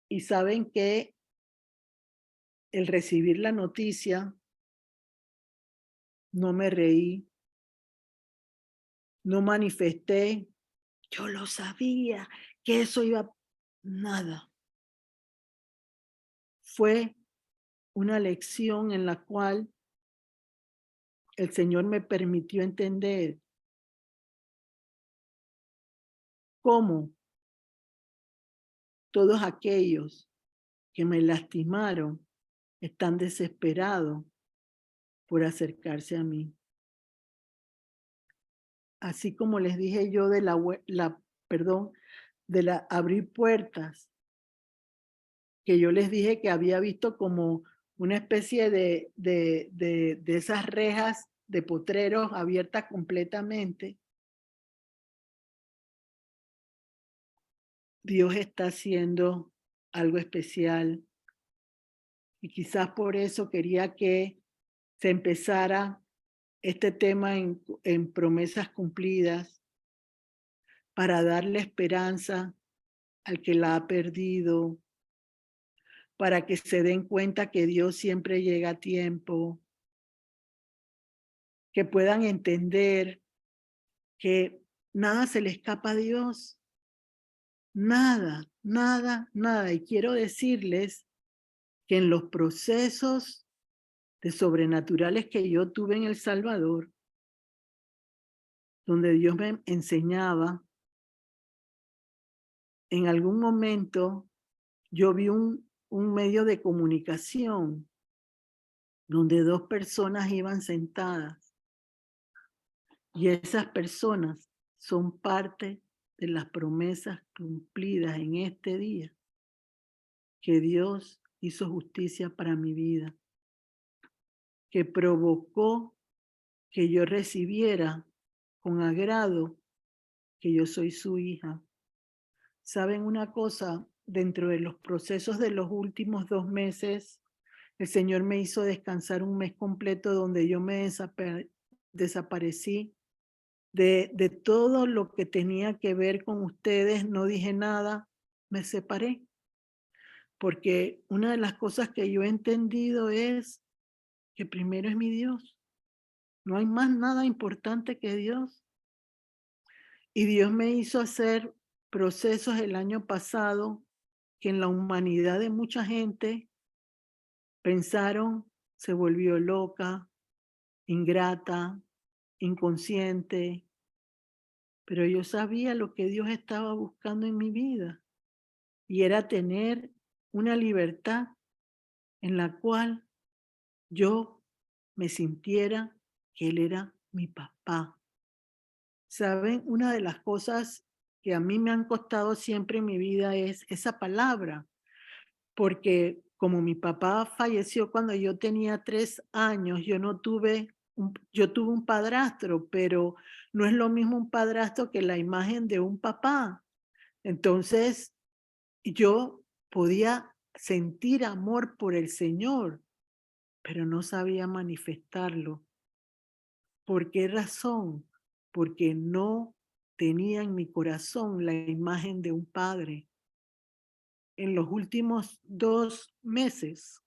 Y saben que el recibir la noticia, no me reí, no manifesté, yo lo sabía, que eso iba, nada. Fue una lección en la cual el Señor me permitió entender cómo todos aquellos que me lastimaron están desesperados por acercarse a mí. Así como les dije yo de de la abrir puertas, que yo les dije que había visto como una especie de esas rejas de potreros abiertas completamente. Dios está haciendo algo especial y quizás por eso quería que se empezara este tema en promesas cumplidas, para darle esperanza al que la ha perdido, para que se den cuenta que Dios siempre llega a tiempo, que puedan entender que nada se le escapa a Dios, nada, nada, nada. Y quiero decirles que en los procesos de sobrenaturales que yo tuve en El Salvador, donde Dios me enseñaba, en algún momento yo vi un medio de comunicación donde 2 personas iban sentadas y esas personas son parte de las promesas cumplidas en este día, que Dios hizo justicia para mi vida, que provocó que yo recibiera con agrado que yo soy su hija. ¿Saben una cosa? Dentro de los procesos de los últimos 2 meses, el Señor me hizo descansar un mes completo donde yo me desaparecí de todo lo que tenía que ver con ustedes. No dije nada, me separé. Porque una de las cosas que yo he entendido es que primero es mi Dios. No hay más nada importante que Dios. Y Dios me hizo hacer procesos el año pasado que en la humanidad de mucha gente pensaron se volvió loca, ingrata, inconsciente, pero yo sabía lo que Dios estaba buscando en mi vida. y era tener una libertad en la cual yo me sintiera que él era mi papá. ¿Saben? Una de las cosas que a mí me han costado siempre en mi vida es esa palabra, porque como mi papá falleció cuando yo tenía 3 años, yo tuve un padrastro, pero no es lo mismo un padrastro que la imagen de un papá. Entonces, yo podía sentir amor por el Señor, pero no sabía manifestarlo. ¿Por qué razón? Porque no tenía en mi corazón la imagen de un padre. En los últimos 2 meses,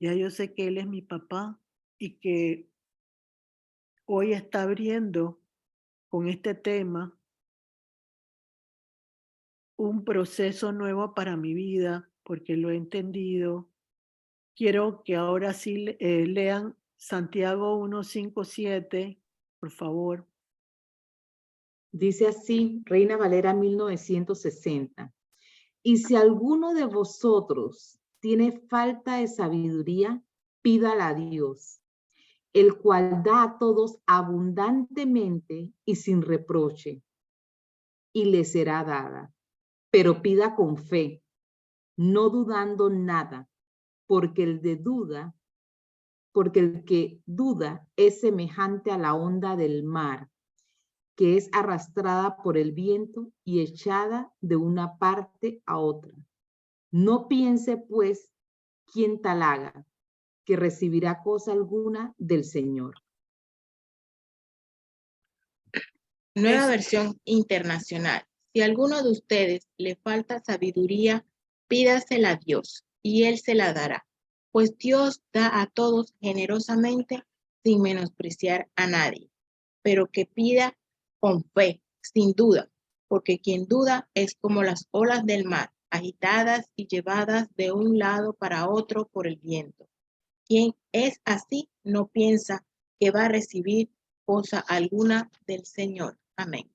ya yo sé que él es mi papá y que hoy está abriendo con este tema un proceso nuevo para mi vida, porque lo he entendido. Quiero que ahora sí lean Santiago 1, 5, 7, por favor. Dice así, Reina Valera 1960. Y si alguno de vosotros tiene falta de sabiduría, pídala a Dios, el cual da a todos abundantemente y sin reproche, y le será dada. Pero pida con fe, no dudando nada, porque el que duda es semejante a la onda del mar, que es arrastrada por el viento y echada de una parte a otra. No piense, pues, quien tal haga, que recibirá cosa alguna del Señor. Nueva versión internacional. Si a alguno de ustedes le falta sabiduría, pídasela a Dios y Él se la dará, pues Dios da a todos generosamente sin menospreciar a nadie, pero que pida con fe, sin duda, porque quien duda es como las olas del mar, agitadas y llevadas de un lado para otro por el viento. Quien es así no piensa que va a recibir cosa alguna del Señor. Amén.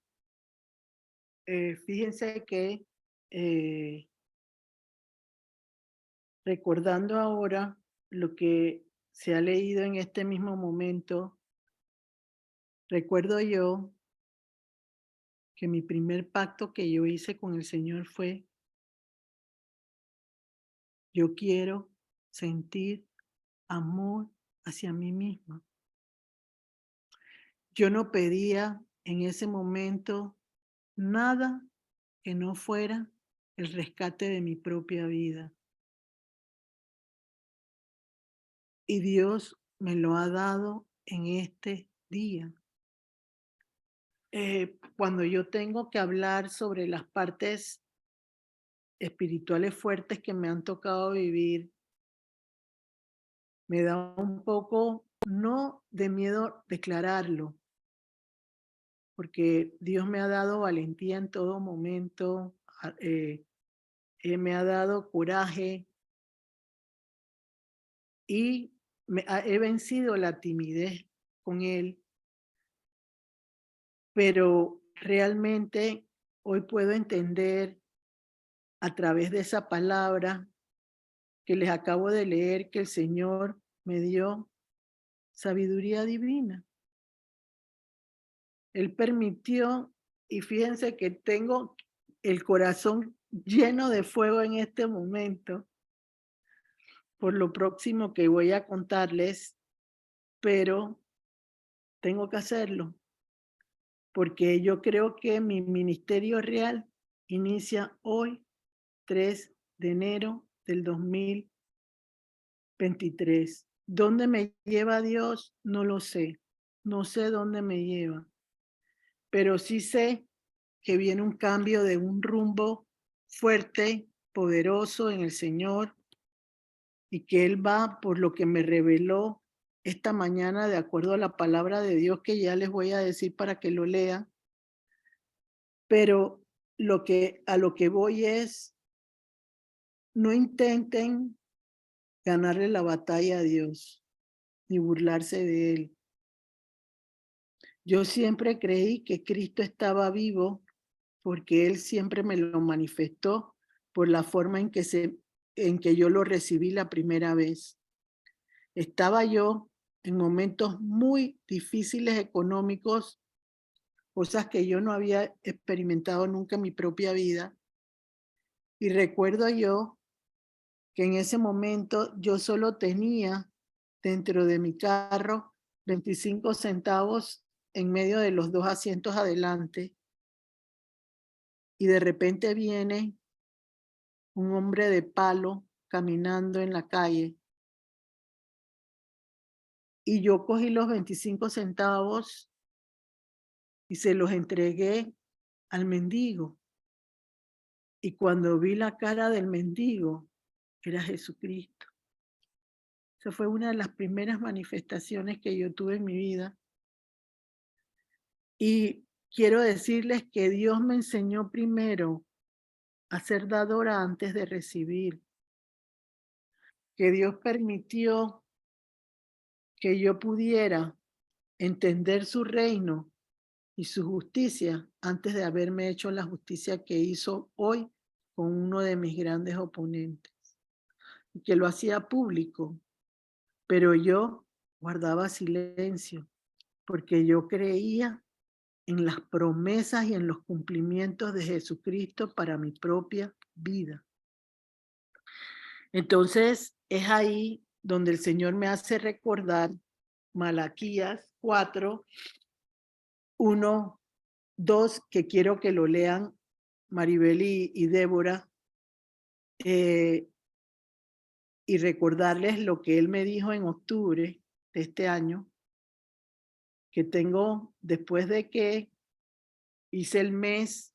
Fíjense que recordando ahora lo que se ha leído en este mismo momento, recuerdo yo que mi primer pacto que yo hice con el Señor fue: yo quiero sentir amor hacia mí misma. Yo no pedía en ese momento nada que no fuera el rescate de mi propia vida. Y Dios me lo ha dado en este día. Cuando yo tengo que hablar sobre las partes espirituales fuertes que me han tocado vivir, me da un poco, no de miedo declararlo, porque Dios me ha dado valentía en todo momento, me ha dado coraje y he vencido la timidez con Él, pero realmente hoy puedo entender a través de esa palabra que les acabo de leer que el Señor me dio sabiduría divina. Él permitió, y fíjense que tengo el corazón lleno de fuego en este momento por lo próximo que voy a contarles, pero tengo que hacerlo porque yo creo que mi ministerio real inicia hoy, 3 de enero del 2023. ¿Dónde me lleva Dios? No lo sé. No sé dónde me lleva, pero sí sé que viene un cambio de un rumbo fuerte, poderoso en el Señor, y que Él va por lo que me reveló esta mañana de acuerdo a la palabra de Dios que ya les voy a decir para que lo lean. Pero a lo que voy es, no intenten ganarle la batalla a Dios ni burlarse de Él. Yo siempre creí que Cristo estaba vivo porque Él siempre me lo manifestó por la forma en que yo lo recibí la primera vez. Estaba yo en momentos muy difíciles económicos, cosas que yo no había experimentado nunca en mi propia vida. Y recuerdo yo que en ese momento yo solo tenía dentro de mi carro 25 centavos en medio de los 2 asientos adelante. Y de repente viene un hombre de palo caminando en la calle. Y yo cogí los 25 centavos y se los entregué al mendigo. Y cuando vi la cara del mendigo, era Jesucristo. Esa fue una de las primeras manifestaciones que yo tuve en mi vida. Y quiero decirles que Dios me enseñó primero a ser dadora antes de recibir. Que Dios permitió que yo pudiera entender su reino y su justicia antes de haberme hecho la justicia que hizo hoy con uno de mis grandes oponentes. Y que lo hacía público, pero yo guardaba silencio porque yo creía en las promesas y en los cumplimientos de Jesucristo para mi propia vida. Entonces es ahí donde el Señor me hace recordar Malaquías 4, 1, 2, que quiero que lo lean Maribel y Débora, y recordarles lo que él me dijo en octubre de este año, que tengo, después de que hice el mes,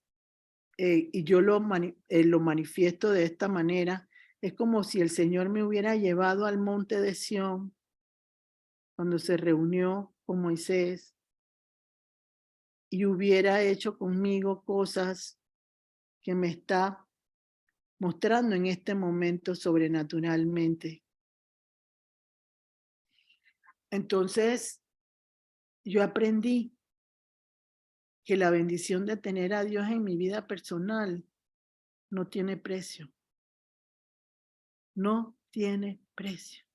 y yo lo manifiesto de esta manera, es como si el Señor me hubiera llevado al monte de Sión cuando se reunió con Moisés y hubiera hecho conmigo cosas que me está mostrando en este momento sobrenaturalmente. Entonces, yo aprendí que la bendición de tener a Dios en mi vida personal no tiene precio. No tiene precio.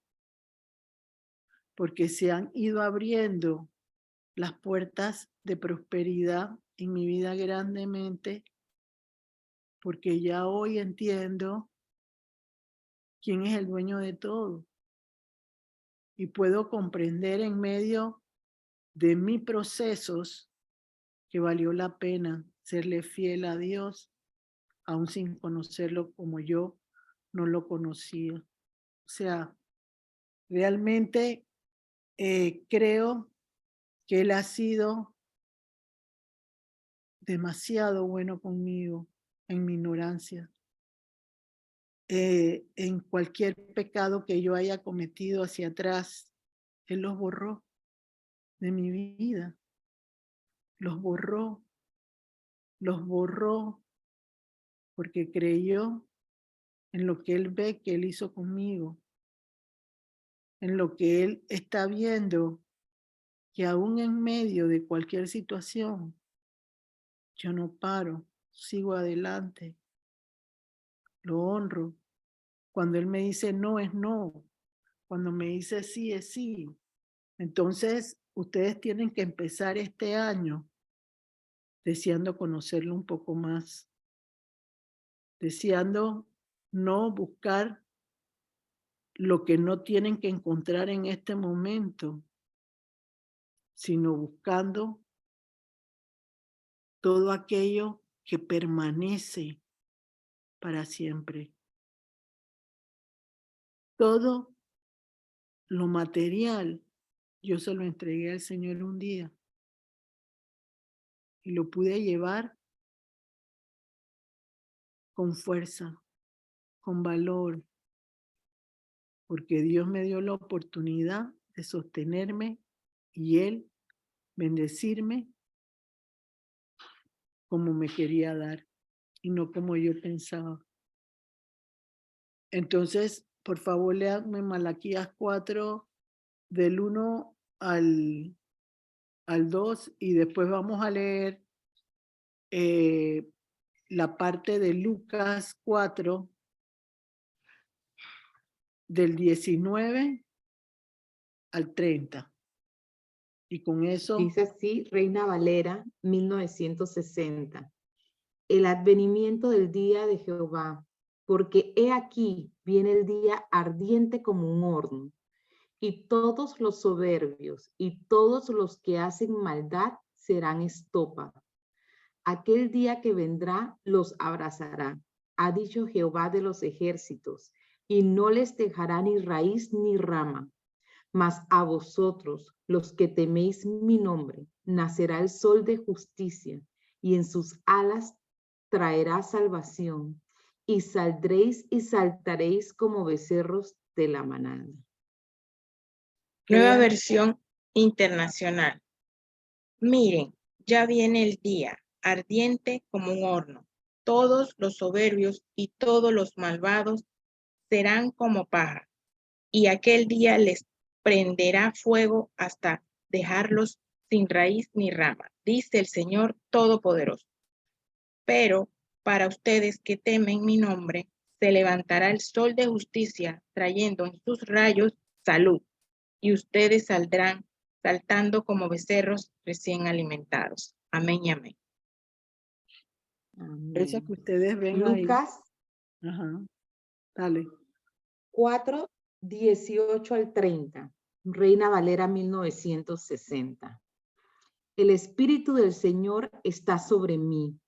Porque se han ido abriendo las puertas de prosperidad en mi vida grandemente, porque ya hoy entiendo quién es el dueño de todo. Y puedo comprender en medio de mis procesos que valió la pena serle fiel a Dios, aún sin conocerlo como yo no lo conocía. O sea, realmente creo que Él ha sido demasiado bueno conmigo en mi ignorancia. En cualquier pecado que yo haya cometido hacia atrás, Él los borró de mi vida. Los borró porque creyó en lo que Él ve que Él hizo conmigo, en lo que Él está viendo, que aún en medio de cualquier situación, yo no paro, sigo adelante, lo honro. Cuando Él me dice no es no, cuando me dice sí es sí. Entonces, ustedes tienen que empezar este año deseando conocerlo un poco más, deseando no buscar lo que no tienen que encontrar en este momento, sino buscando todo aquello que permanece para siempre. Todo lo material, yo se lo entregué al Señor un día y lo pude llevar con fuerza, con valor, porque Dios me dio la oportunidad de sostenerme y Él bendecirme como me quería dar y no como yo pensaba. Entonces, por favor, léanme Malaquías 4 del 1 al 2 y después vamos a leer la parte de Lucas 4, del 19 al 30. Y con eso... Dice así, Reina Valera, 1960. El advenimiento del día de Jehová, porque he aquí viene el día ardiente como un horno, y todos los soberbios y todos los que hacen maldad serán estopa. Aquel día que vendrá los abrazará, ha dicho Jehová de los ejércitos, y no les dejará ni raíz ni rama. Mas a vosotros, los que teméis mi nombre, nacerá el sol de justicia, y en sus alas traerá salvación, y saldréis y saltaréis como becerros de la manada. Nueva versión internacional. Miren, ya viene el día, ardiente como un horno. Todos los soberbios y todos los malvados serán como paja, y aquel día les prenderá fuego hasta dejarlos sin raíz ni rama, dice el Señor Todopoderoso. Pero para ustedes que temen mi nombre, se levantará el sol de justicia, trayendo en sus rayos salud, y ustedes saldrán saltando como becerros recién alimentados. Amén y amén. Esa que ustedes ven Lucas ahí. Ajá. Dale. 4, 18 al 30. Reina Valera 1960. El Espíritu del Señor está sobre mí,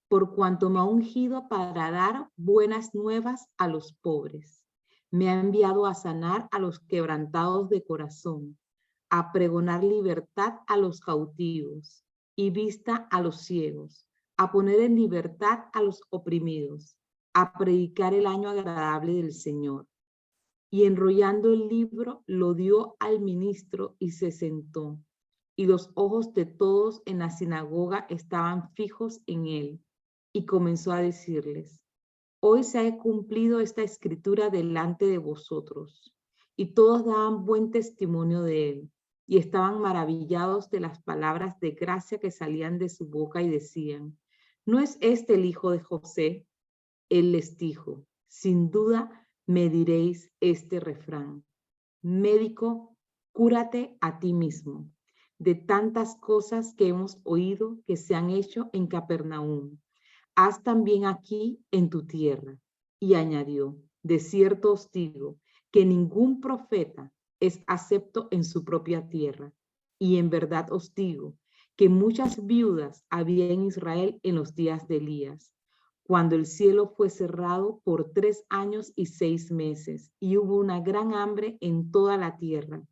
por cuanto me ha ungido para dar buenas nuevas a los pobres. Me ha enviado a sanar a los quebrantados de corazón, a pregonar libertad a los cautivos y vista a los ciegos, a poner en libertad a los oprimidos, a predicar el año agradable del Señor. Y enrollando el libro, lo dio al ministro y se sentó. Y los ojos de todos en la sinagoga estaban fijos en él. Y comenzó a decirles: hoy se ha cumplido esta escritura delante de vosotros. Y todos daban buen testimonio de él, y estaban maravillados de las palabras de gracia que salían de su boca, y decían: ¿no es este el hijo de José? Él les dijo: sin duda me diréis este refrán: médico, cúrate a ti mismo, de tantas cosas que hemos oído que se han hecho en Capernaum, haz también aquí en tu tierra. Y añadió: de cierto os digo que ningún profeta es acepto en su propia tierra. Y en verdad os digo que muchas viudas había en Israel en los días de Elías, cuando el cielo fue cerrado por 3 años y 6 meses, y hubo una gran hambre en toda la tierra.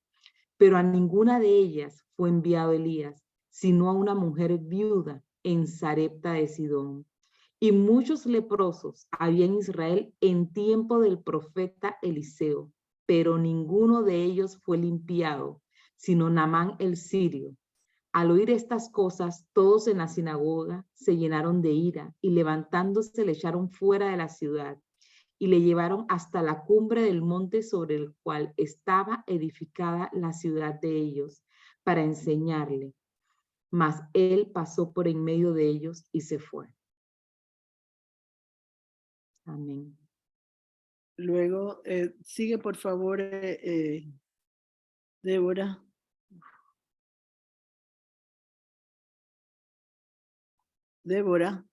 Pero a ninguna de ellas fue enviado Elías, sino a una mujer viuda en Sarepta de Sidón. Y muchos leprosos había en Israel en tiempo del profeta Eliseo, pero ninguno de ellos fue limpiado, sino Naamán el sirio. Al oír estas cosas, todos en la sinagoga se llenaron de ira, y levantándose le echaron fuera de la ciudad, y le llevaron hasta la cumbre del monte sobre el cual estaba edificada la ciudad de ellos, para enseñarle. Mas él pasó por en medio de ellos y se fue. Amén. Luego, sigue por favor, Débora. Débora.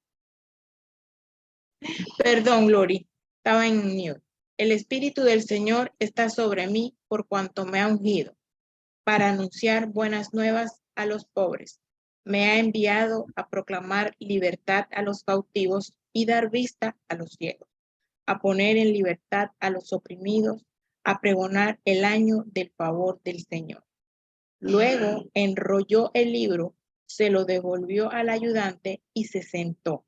Perdón, Lori, estaba en mute. El Espíritu del Señor está sobre mí por cuanto me ha ungido para anunciar buenas nuevas a los pobres. Me ha enviado a proclamar libertad a los cautivos y dar vista a los ciegos, a poner en libertad a los oprimidos, a pregonar el año del favor del Señor. Luego enrolló el libro, se lo devolvió al ayudante y se sentó.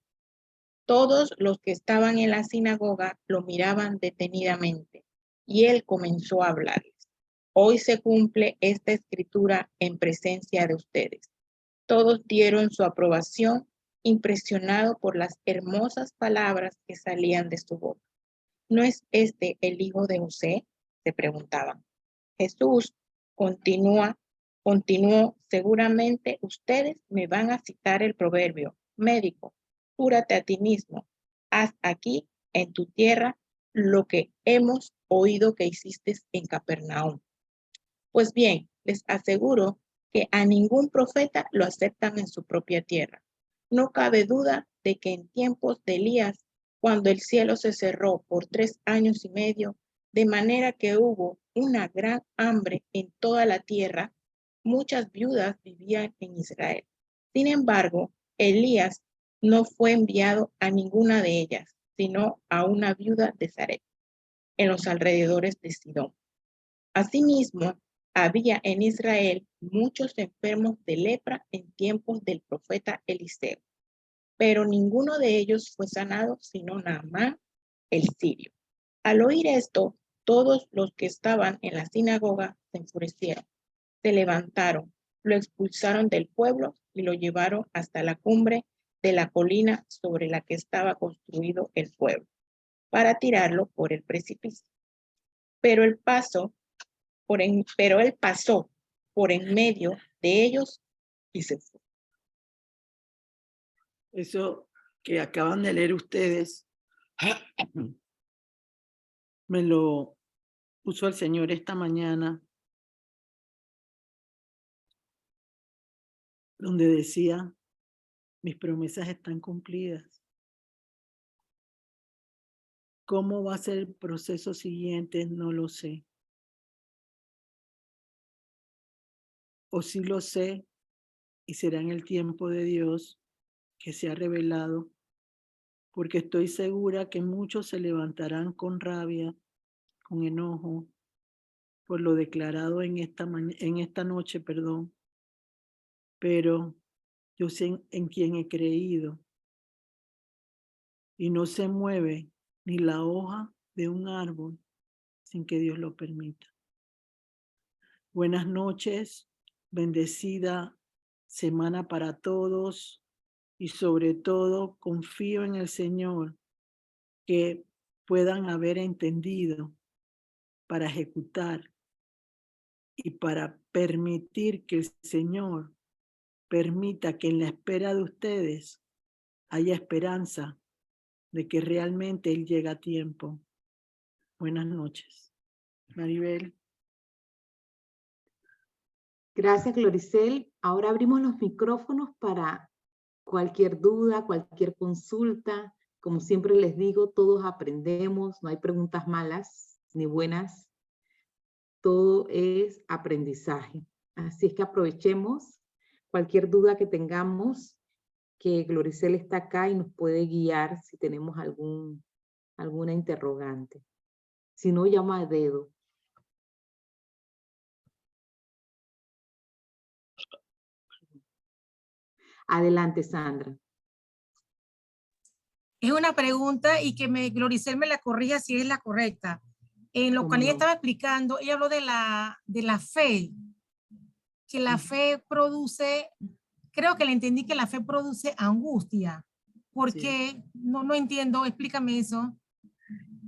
Todos los que estaban en la sinagoga lo miraban detenidamente, y él comenzó a hablarles. Hoy se cumple esta escritura en presencia de ustedes. Todos dieron su aprobación, impresionado por las hermosas palabras que salían de su boca. ¿No es este el hijo de José?, se preguntaban. Jesús continuó: seguramente ustedes me van a citar el proverbio: médico, cúrate a ti mismo, haz aquí en tu tierra lo que hemos oído que hiciste en Capernaum. Pues bien, les aseguro que a ningún profeta lo aceptan en su propia tierra. No cabe duda de que en tiempos de Elías, cuando el cielo se cerró por 3 años y medio, de manera que hubo una gran hambre en toda la tierra, muchas viudas vivían en Israel. Sin embargo, Elías no fue enviado a ninguna de ellas, sino a una viuda de Sarepta, en los alrededores de Sidón. Asimismo, había en Israel muchos enfermos de lepra en tiempos del profeta Eliseo, pero ninguno de ellos fue sanado sino Naamán el sirio. Al oír esto, todos los que estaban en la sinagoga se enfurecieron, se levantaron, lo expulsaron del pueblo y lo llevaron hasta la cumbre de la colina sobre la que estaba construido el pueblo, para tirarlo por el precipicio. Pero él pasó por en medio de ellos y se fue. Eso que acaban de leer ustedes, me lo puso el Señor esta mañana, donde decía, mis promesas están cumplidas. ¿Cómo va a ser el proceso siguiente? No lo sé. O sí lo sé, y será en el tiempo de Dios que se ha revelado, porque estoy segura que muchos se levantarán con rabia, con enojo, por lo declarado en esta noche, pero yo sé en quién he creído, y no se mueve ni la hoja de un árbol sin que Dios lo permita. Buenas noches, bendecida semana para todos, y sobre todo confío en el Señor que puedan haber entendido para ejecutar y para permitir que el Señor permita que en la espera de ustedes haya esperanza de que realmente Él llega a tiempo. Buenas noches. Maribel. Gracias, Gloricel. Ahora abrimos los micrófonos para cualquier duda, cualquier consulta. Como siempre les digo, todos aprendemos, no hay preguntas malas ni buenas. Todo es aprendizaje. Así es que aprovechemos cualquier duda que tengamos, que Gloricel está acá y nos puede guiar si tenemos alguna interrogante. Si no, llama a dedo. Adelante, Sandra. Es una pregunta y que Gloricel me la corrija si es la correcta. En lo que ella estaba explicando, ella habló de la fe, que la fe produce, creo que le entendí que la fe produce angustia. ¿Por qué? No entiendo, explícame eso.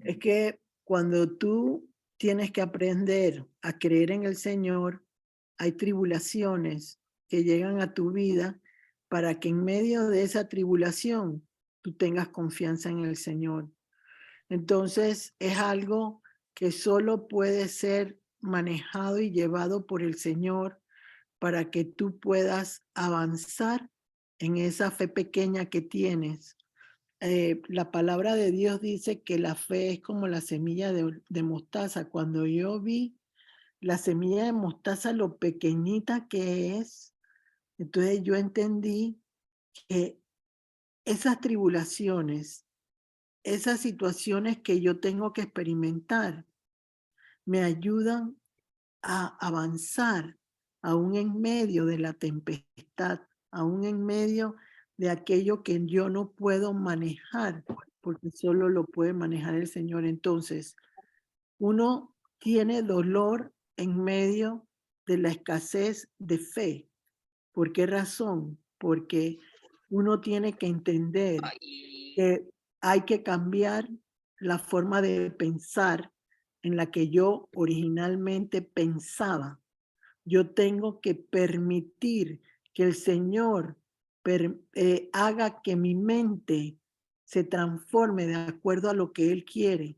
Es que cuando tú tienes que aprender a creer en el Señor, hay tribulaciones que llegan a tu vida para que en medio de esa tribulación tú tengas confianza en el Señor. Entonces es algo que solo puede ser manejado y llevado por el Señor para que tú puedas avanzar en esa fe pequeña que tienes. La palabra de Dios dice que la fe es como la semilla de mostaza. Cuando yo vi la semilla de mostaza, lo pequeñita que es, entonces yo entendí que esas tribulaciones, esas situaciones que yo tengo que experimentar, me ayudan a avanzar aún en medio de la tempestad, aún en medio de aquello que yo no puedo manejar, porque solo lo puede manejar el Señor. Entonces, uno tiene dolor en medio de la escasez de fe. ¿Por qué razón? Porque uno tiene que entender que hay que cambiar la forma de pensar en la que yo originalmente pensaba. Yo tengo que permitir que el Señor haga que mi mente se transforme de acuerdo a lo que Él quiere.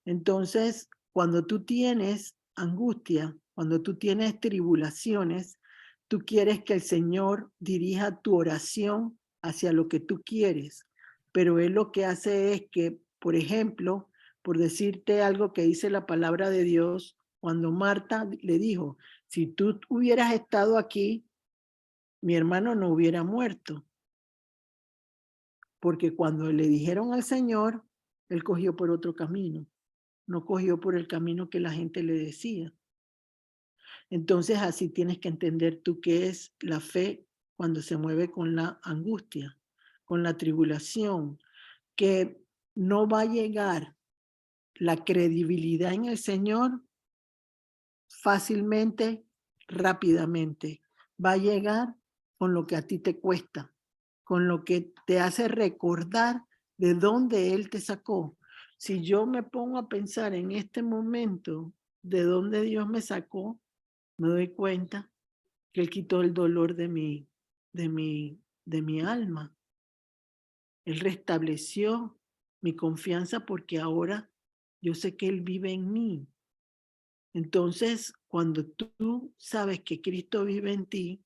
Entonces, cuando tú tienes angustia, cuando tú tienes tribulaciones, tú quieres que el Señor dirija tu oración hacia lo que tú quieres. Pero Él lo que hace es que, por ejemplo, por decirte algo que dice la palabra de Dios, cuando Marta le dijo, si tú hubieras estado aquí, mi hermano no hubiera muerto. Porque cuando le dijeron al Señor, Él cogió por otro camino, no cogió por el camino que la gente le decía. Entonces así tienes que entender tú qué es la fe cuando se mueve con la angustia, con la tribulación, que no va a llegar la credibilidad en el Señor fácilmente, rápidamente. Va a llegar con lo que a ti te cuesta, con lo que te hace recordar de dónde Él te sacó. Si yo me pongo a pensar en este momento de dónde Dios me sacó, me doy cuenta que Él quitó el dolor de mi alma. Él restableció mi confianza porque ahora yo sé que Él vive en mí. Entonces, cuando tú sabes que Cristo vive en ti,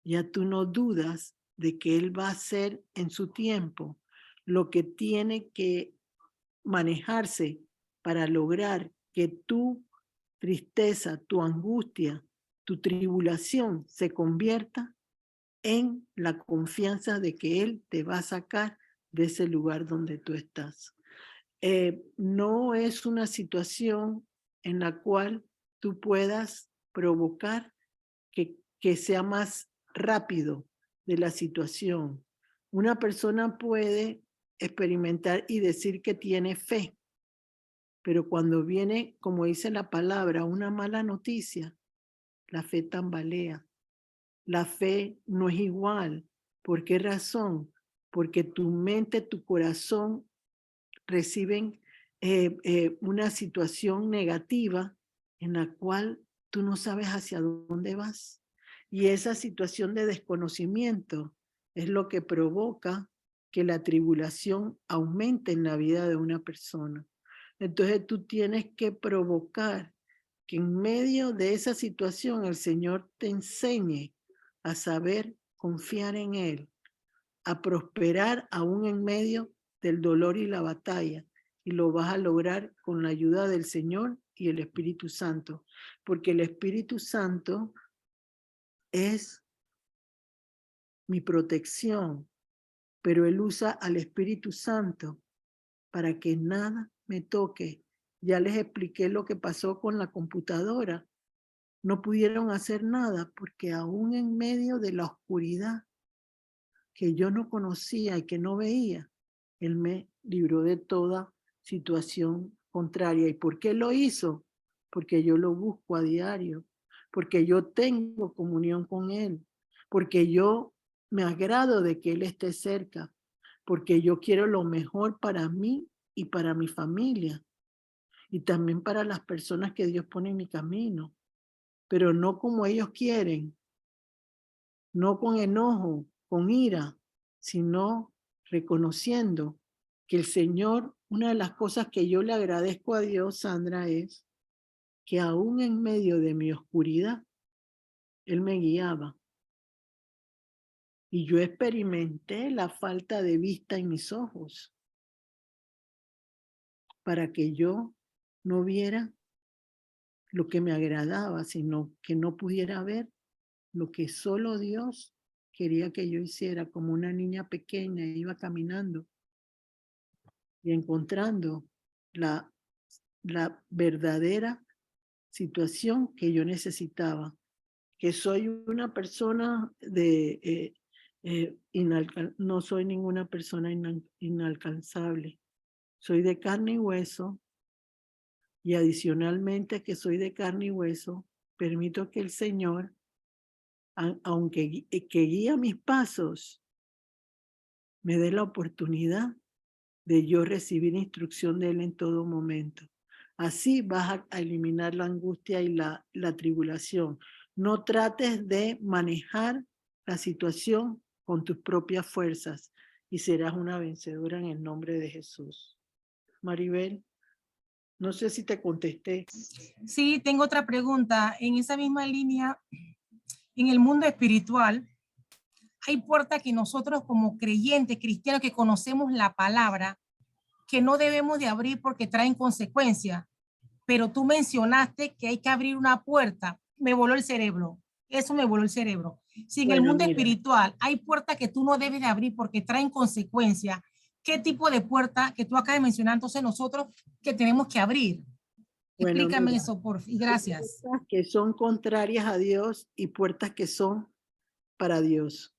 ya tú no dudas de que Él va a hacer en su tiempo lo que tiene que manejarse para lograr que tu tristeza, tu angustia, tu tribulación se convierta en la confianza de que Él te va a sacar de ese lugar donde tú estás. No es una situación en la cual tú puedas provocar que sea más rápido de la situación. Una persona puede experimentar y decir que tiene fe, pero cuando viene, como dice la palabra, una mala noticia, la fe tambalea. La fe no es igual. ¿Por qué razón? Porque tu mente, tu corazón reciben una situación negativa en la cual tú no sabes hacia dónde vas. Y esa situación de desconocimiento es lo que provoca que la tribulación aumente en la vida de una persona. Entonces tú tienes que provocar que en medio de esa situación el Señor te enseñe a saber confiar en Él, a prosperar aún en medio del dolor y la batalla. Y lo vas a lograr con la ayuda del Señor y el Espíritu Santo. Porque el Espíritu Santo es mi protección, pero Él usa al Espíritu Santo para que nada me toque. Ya les expliqué lo que pasó con la computadora. No pudieron hacer nada porque aún en medio de la oscuridad que yo no conocía y que no veía, Él me libró de toda situación contraria. ¿Y por qué lo hizo? Porque yo lo busco a diario, porque yo tengo comunión con Él, porque yo me agrado de que Él esté cerca, porque yo quiero lo mejor para mí y para mi familia, y también para las personas que Dios pone en mi camino, pero no como ellos quieren, no con enojo, con ira, sino reconociendo que el Señor, una de las cosas que yo le agradezco a Dios, Sandra, es que aún en medio de mi oscuridad, Él me guiaba. Y yo experimenté la falta de vista en mis ojos para que yo no viera lo que me agradaba, sino que no pudiera ver lo que solo Dios quería que yo hiciera. Como una niña pequeña iba caminando y encontrando la verdadera situación que yo necesitaba, que soy una persona no soy ninguna persona inalcanzable, soy de carne y hueso, y adicionalmente que soy de carne y hueso, permito que el Señor, aunque que guía mis pasos, me dé la oportunidad de yo recibir instrucción de Él en todo momento. Así vas a eliminar la angustia y la tribulación. No trates de manejar la situación con tus propias fuerzas y serás una vencedora en el nombre de Jesús. Maribel, no sé si te contesté. Sí, tengo otra pregunta. En esa misma línea, en el mundo espiritual, hay puertas que nosotros como creyentes, cristianos que conocemos la palabra, que no debemos de abrir porque traen consecuencias. Pero tú mencionaste que hay que abrir una puerta. Me voló el cerebro. Eso me voló el cerebro. Si en el Bueno, mundo mira. espiritual hay puertas que tú no debes de abrir porque traen consecuencias, ¿qué tipo de puerta que tú acabas de mencionar entonces nosotros que tenemos que abrir? Bueno, Explícame mira, eso, por favor. Gracias. puertas que son contrarias a Dios y puertas que son para Dios.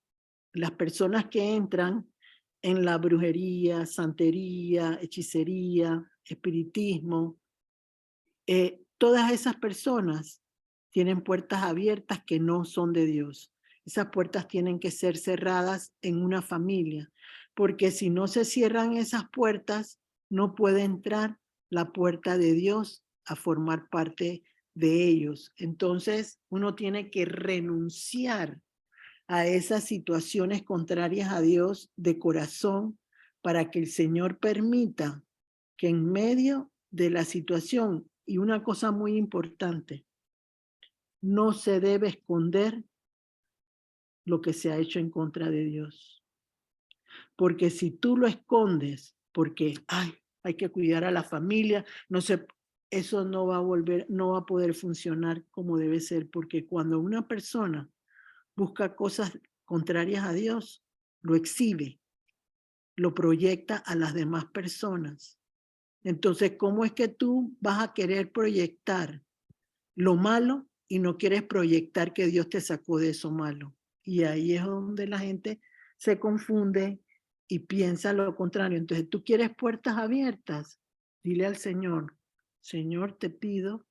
Las personas que entran en la brujería, santería, hechicería, espiritismo, todas esas personas tienen puertas abiertas que no son de Dios. Esas puertas tienen que ser cerradas en una familia, porque si no se cierran esas puertas, no puede entrar la puerta de Dios a formar parte de ellos. Entonces, uno tiene que renunciar a esas situaciones contrarias a Dios de corazón para que el Señor permita que en medio de la situación, y una cosa muy importante, no se debe esconder lo que se ha hecho en contra de Dios. Porque si tú lo escondes, porque hay que cuidar a la familia, eso no va a poder funcionar como debe ser, porque cuando una persona busca cosas contrarias a Dios, lo exhibe, lo proyecta a las demás personas. Entonces, ¿cómo es que tú vas a querer proyectar lo malo y no quieres proyectar que Dios te sacó de eso malo? Y ahí es donde la gente se confunde y piensa lo contrario. Entonces, tú quieres puertas abiertas. Dile al Señor, Señor, te pido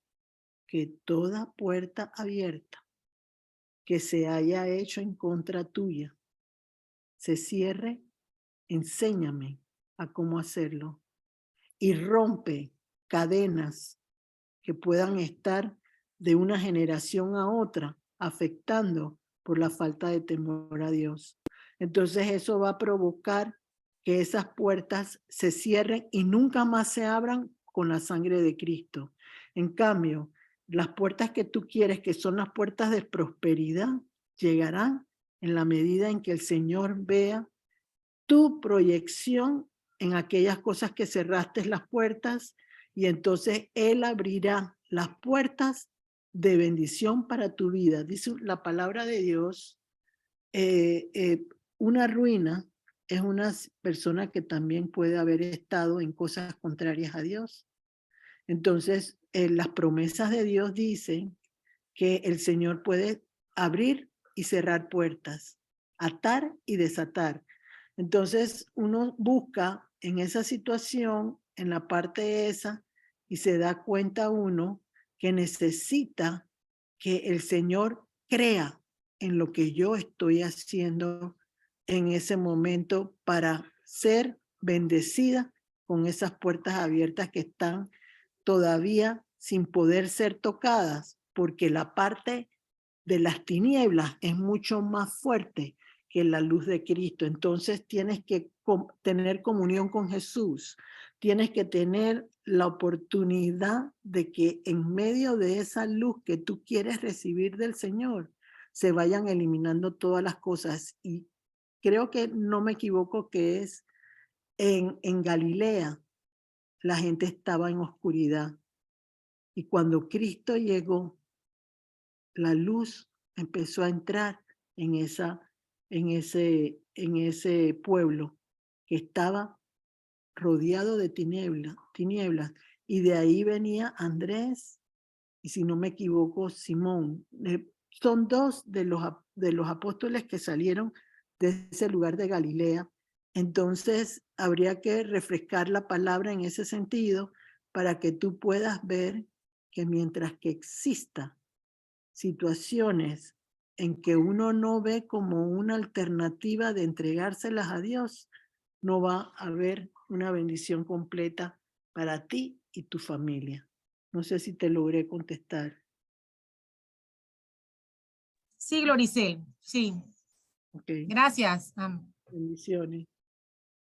que toda puerta abierta que se haya hecho en contra tuya se cierre, enséñame a cómo hacerlo y rompe cadenas que puedan estar de una generación a otra afectando por la falta de temor a Dios. Entonces eso va a provocar que esas puertas se cierren y nunca más se abran con la sangre de Cristo. En cambio, las puertas que tú quieres, que son las puertas de prosperidad, llegarán en la medida en que el Señor vea tu proyección en aquellas cosas que cerraste las puertas, y entonces Él abrirá las puertas de bendición para tu vida. Dice la palabra de Dios, una ruina es una persona que también puede haber estado en cosas contrarias a Dios. Entonces, las promesas de Dios dicen que el Señor puede abrir y cerrar puertas, atar y desatar. Entonces uno busca en esa situación, en la parte esa, y se da cuenta uno que necesita que el Señor crea en lo que yo estoy haciendo en ese momento para ser bendecida con esas puertas abiertas que están todavía sin poder ser tocadas, porque la parte de las tinieblas es mucho más fuerte que la luz de Cristo. Entonces tienes que tener comunión con Jesús. Tienes que tener la oportunidad de que en medio de esa luz que tú quieres recibir del Señor, se vayan eliminando todas las cosas. Y creo que no me equivoco que es en Galilea, la gente estaba en oscuridad. Y cuando Cristo llegó, la luz empezó a entrar en ese pueblo que estaba rodeado de tinieblas. Y de ahí venía Andrés, y si no me equivoco, Simón. Son dos de los apóstoles que salieron de ese lugar de Galilea. Entonces, habría que refrescar la palabra en ese sentido para que tú puedas ver que mientras que exista situaciones en que uno no ve como una alternativa de entregárselas a Dios, no va a haber una bendición completa para ti y tu familia. No sé si te logré contestar. Sí, Gloricel, sí. Ok, Gracias. bendiciones.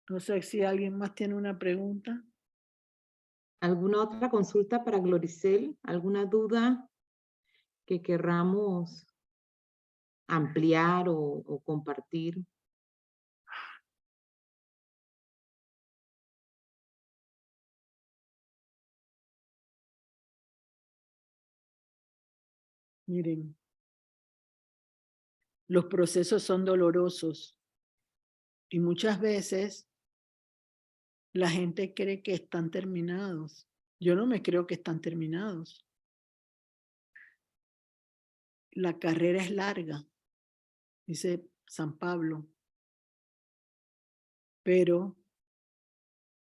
No sé si alguien más tiene una pregunta. ¿Alguna otra consulta para Gloricel? ¿Alguna duda que querramos ampliar o compartir? Miren, los procesos son dolorosos y muchas veces la gente cree que están terminados. Yo no me creo que están terminados. La carrera es larga, dice San Pablo, pero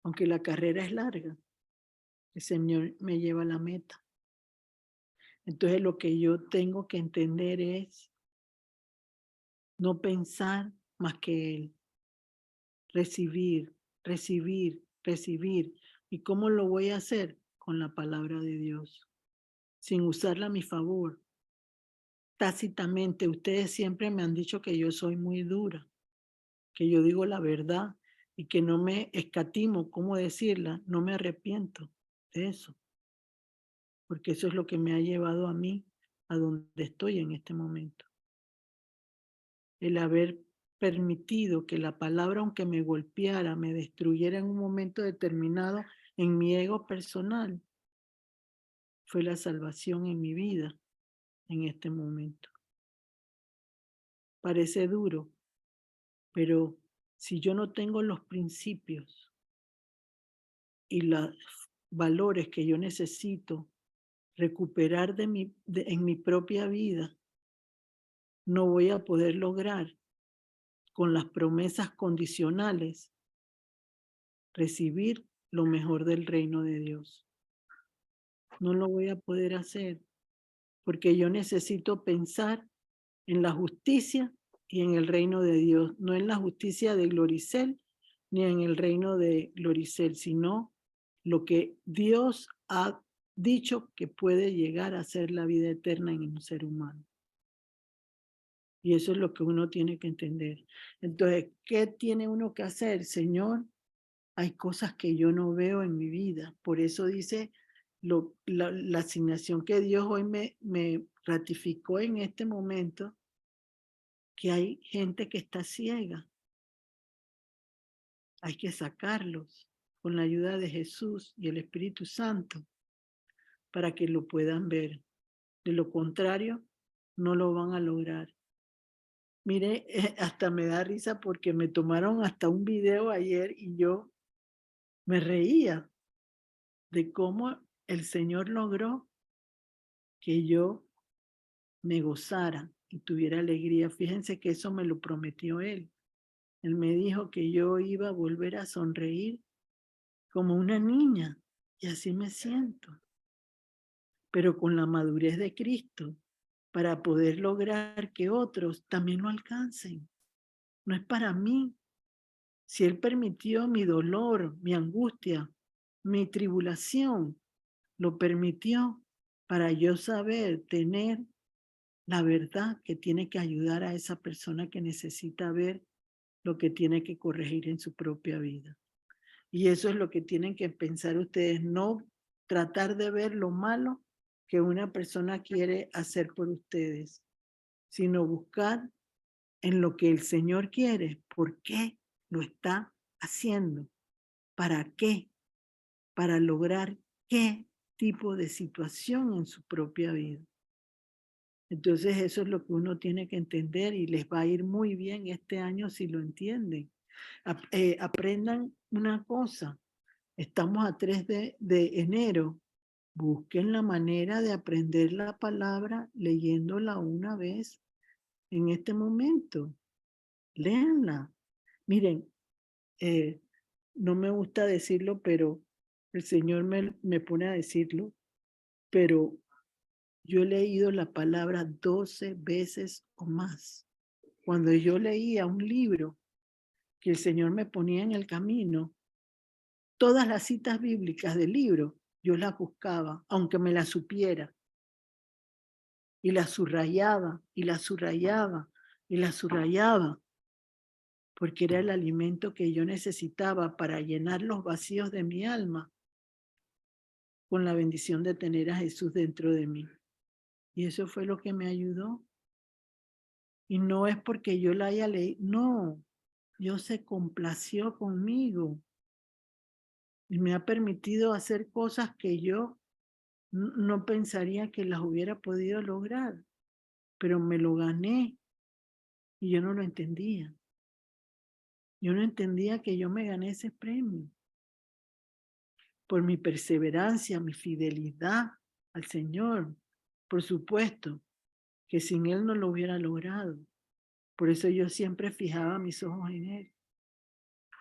aunque la carrera es larga, el Señor me lleva a la meta. Entonces lo que yo tengo que entender es no pensar más que Él, recibir, recibir, recibir. ¿Y cómo lo voy a hacer? Con la palabra de Dios, sin usarla a mi favor. Tácitamente, ustedes siempre me han dicho que yo soy muy dura, que yo digo la verdad y que no me escatimo cómo decirla, no me arrepiento de eso, porque eso es lo que me ha llevado a mí a donde estoy en este momento. El haber permitido que la palabra, aunque me golpeara, me destruyera en un momento determinado en mi ego personal, fue la salvación en mi vida en este momento. Parece duro, pero si yo no tengo los principios y los valores que yo necesito recuperar en mi propia vida, no voy a poder lograr con las promesas condicionales recibir lo mejor del reino de Dios. No lo voy a poder hacer porque yo necesito pensar en la justicia y en el reino de Dios, no en la justicia de Gloricel ni en el reino de Gloricel, sino lo que Dios ha dicho que puede llegar a ser la vida eterna en un ser humano. Y eso es lo que uno tiene que entender. Entonces, ¿qué tiene uno que hacer? Señor, hay cosas que yo no veo en mi vida. Por eso dice la asignación que Dios hoy me ratificó en este momento, que hay gente que está ciega. Hay que sacarlos con la ayuda de Jesús y el Espíritu Santo para que lo puedan ver. De lo contrario, no lo van a lograr. Mire, hasta me da risa porque me tomaron hasta un video ayer y yo me reía de cómo el Señor logró que yo me gozara y tuviera alegría. Fíjense que eso me lo prometió Él. Él me dijo que yo iba a volver a sonreír como una niña y así me siento, pero con la madurez de Cristo para poder lograr que otros también lo alcancen. No es para mí. Si Él permitió mi dolor, mi angustia, mi tribulación, lo permitió para yo saber tener la verdad que tiene que ayudar a esa persona que necesita ver lo que tiene que corregir en su propia vida. Y eso es lo que tienen que pensar ustedes, no tratar de ver lo malo que una persona quiere hacer por ustedes, sino buscar en lo que el Señor quiere, por qué lo está haciendo, para qué, para lograr qué tipo de situación en su propia vida. Entonces eso es lo que uno tiene que entender y les va a ir muy bien este año si lo entienden. Aprendan una cosa, estamos a 3 de enero, busquen la manera de aprender la palabra leyéndola una vez en este momento. Léanla. Miren, no me gusta decirlo, pero el Señor me pone a decirlo, pero yo he leído la palabra 12 veces o más. Cuando yo leía un libro que el Señor me ponía en el camino, todas las citas bíblicas del libro, yo las buscaba, aunque me las supiera. Y las subrayaba, y las subrayaba, y las subrayaba. porque era el alimento que yo necesitaba para llenar los vacíos de mi alma con la bendición de tener a Jesús dentro de mí. Y eso fue lo que me ayudó. Y no es porque yo la haya leído, no, Dios se complació conmigo y me ha permitido hacer cosas que yo no pensaría que las hubiera podido lograr, pero me lo gané y yo no lo entendía. Yo no entendía que yo me gané ese premio por mi perseverancia, mi fidelidad al Señor. Por supuesto que sin Él no lo hubiera logrado. Por eso yo siempre fijaba mis ojos en Él.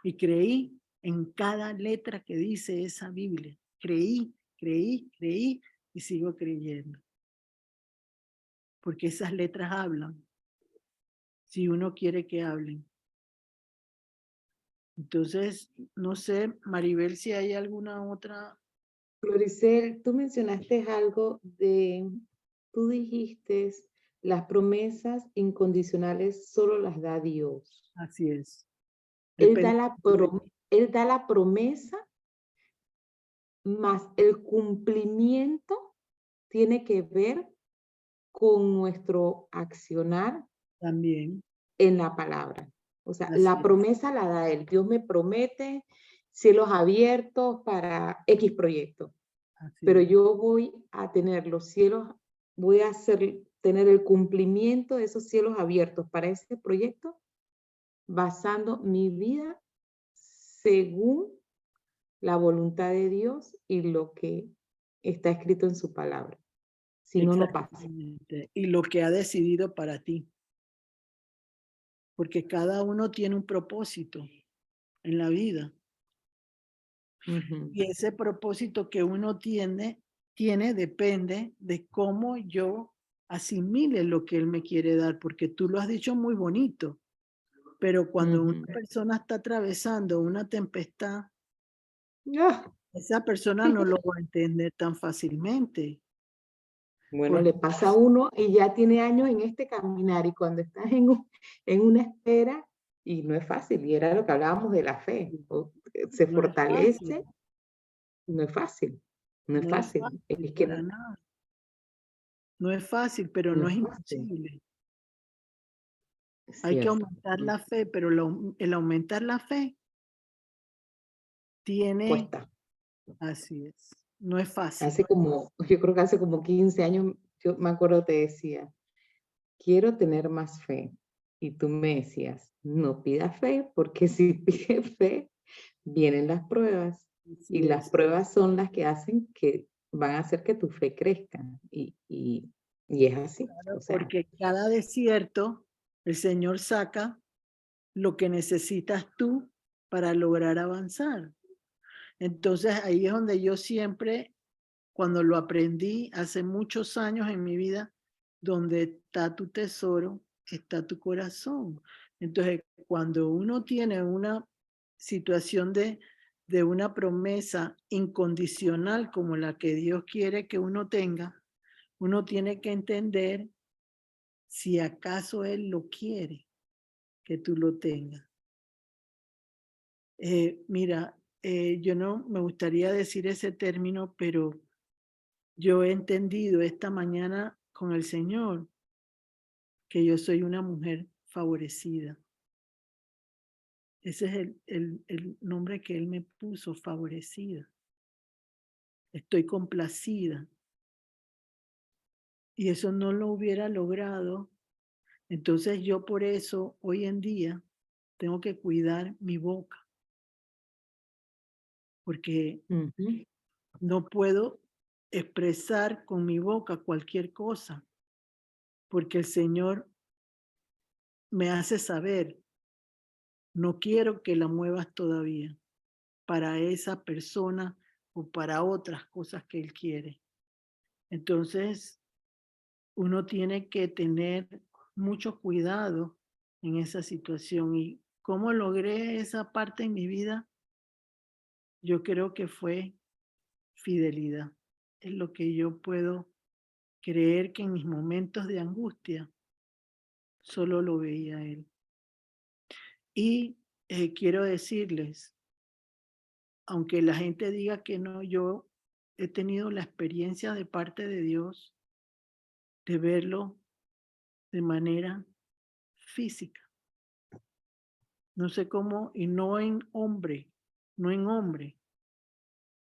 Y creí en cada letra que dice esa Biblia. Creí y sigo creyendo. Porque esas letras hablan. Si uno quiere que hablen. Entonces, no sé, Maribel, si hay alguna otra. Floricel, tú mencionaste algo tú dijiste, las promesas incondicionales solo las da Dios. Así es. Él Depende. Él da la promesa, más el cumplimiento tiene que ver con nuestro accionar También. en la palabra. O sea, Así la es. promesa la da Él. Dios me promete cielos abiertos para X proyecto. Así Pero es. yo voy a tener los cielos, voy a tener el cumplimiento de esos cielos abiertos para ese proyecto, basando mi vida según la voluntad de Dios y lo que está escrito en su palabra. Si no, no pasa. Exactamente. Y lo que ha decidido para ti. Porque cada uno tiene un propósito en la vida. Ujú. Y ese propósito que uno tiene depende de cómo yo asimile lo que Él me quiere dar. Porque tú lo has dicho muy bonito. Pero cuando una Ujú. persona está atravesando una tempestad, Ah, esa persona no lo va a entender tan fácilmente. bueno, Porque le pasa a uno y ya tiene años en este caminar y cuando estás en una espera, y no es fácil, y era lo que hablábamos de la fe, se no es fácil, fortalece, no es fácil, no es no es fácil, fácil es que para nada. No es fácil, pero no no es es fácil, imposible. es Hay que cierto. aumentar la fe, pero el aumentar la fe tiene, Cuesta. así es, no es fácil. Yo creo que hace como 15 años, yo me acuerdo te decía, quiero tener más fe. Y tú me decías, no pidas fe, porque si pides fe, vienen las pruebas. Y Así las es. pruebas son las que van a hacer que tu fe crezca. Y es así. O sea, Porque cada desierto, el Señor saca lo que necesitas tú para lograr avanzar. Entonces ahí es donde yo siempre, cuando lo aprendí hace muchos años en mi vida, donde está tu tesoro, está tu corazón. Entonces, cuando uno tiene una situación de una promesa incondicional como la que Dios quiere que uno tenga, uno tiene que entender si acaso Él lo quiere que tú lo tengas. Mira, yo no me gustaría decir ese término, pero yo he entendido esta mañana con el Señor que yo soy una mujer favorecida. Ese es el nombre que Él me puso, favorecida. Estoy complacida. Y eso no lo hubiera logrado. Entonces yo por eso hoy en día tengo que cuidar mi boca. Porque ujú, no puedo expresar con mi boca cualquier cosa. Porque el Señor me hace saber, no quiero que la muevas todavía para esa persona o para otras cosas que Él quiere. Entonces, uno tiene que tener mucho cuidado en esa situación. ¿Y cómo logré esa parte en mi vida? Yo creo que fue fidelidad. Es lo que yo puedo creer, que en mis momentos de angustia solo lo veía Él. Y quiero decirles, aunque la gente diga que no, yo he tenido la experiencia de parte de Dios de verlo de manera física. No sé cómo, y no en hombre,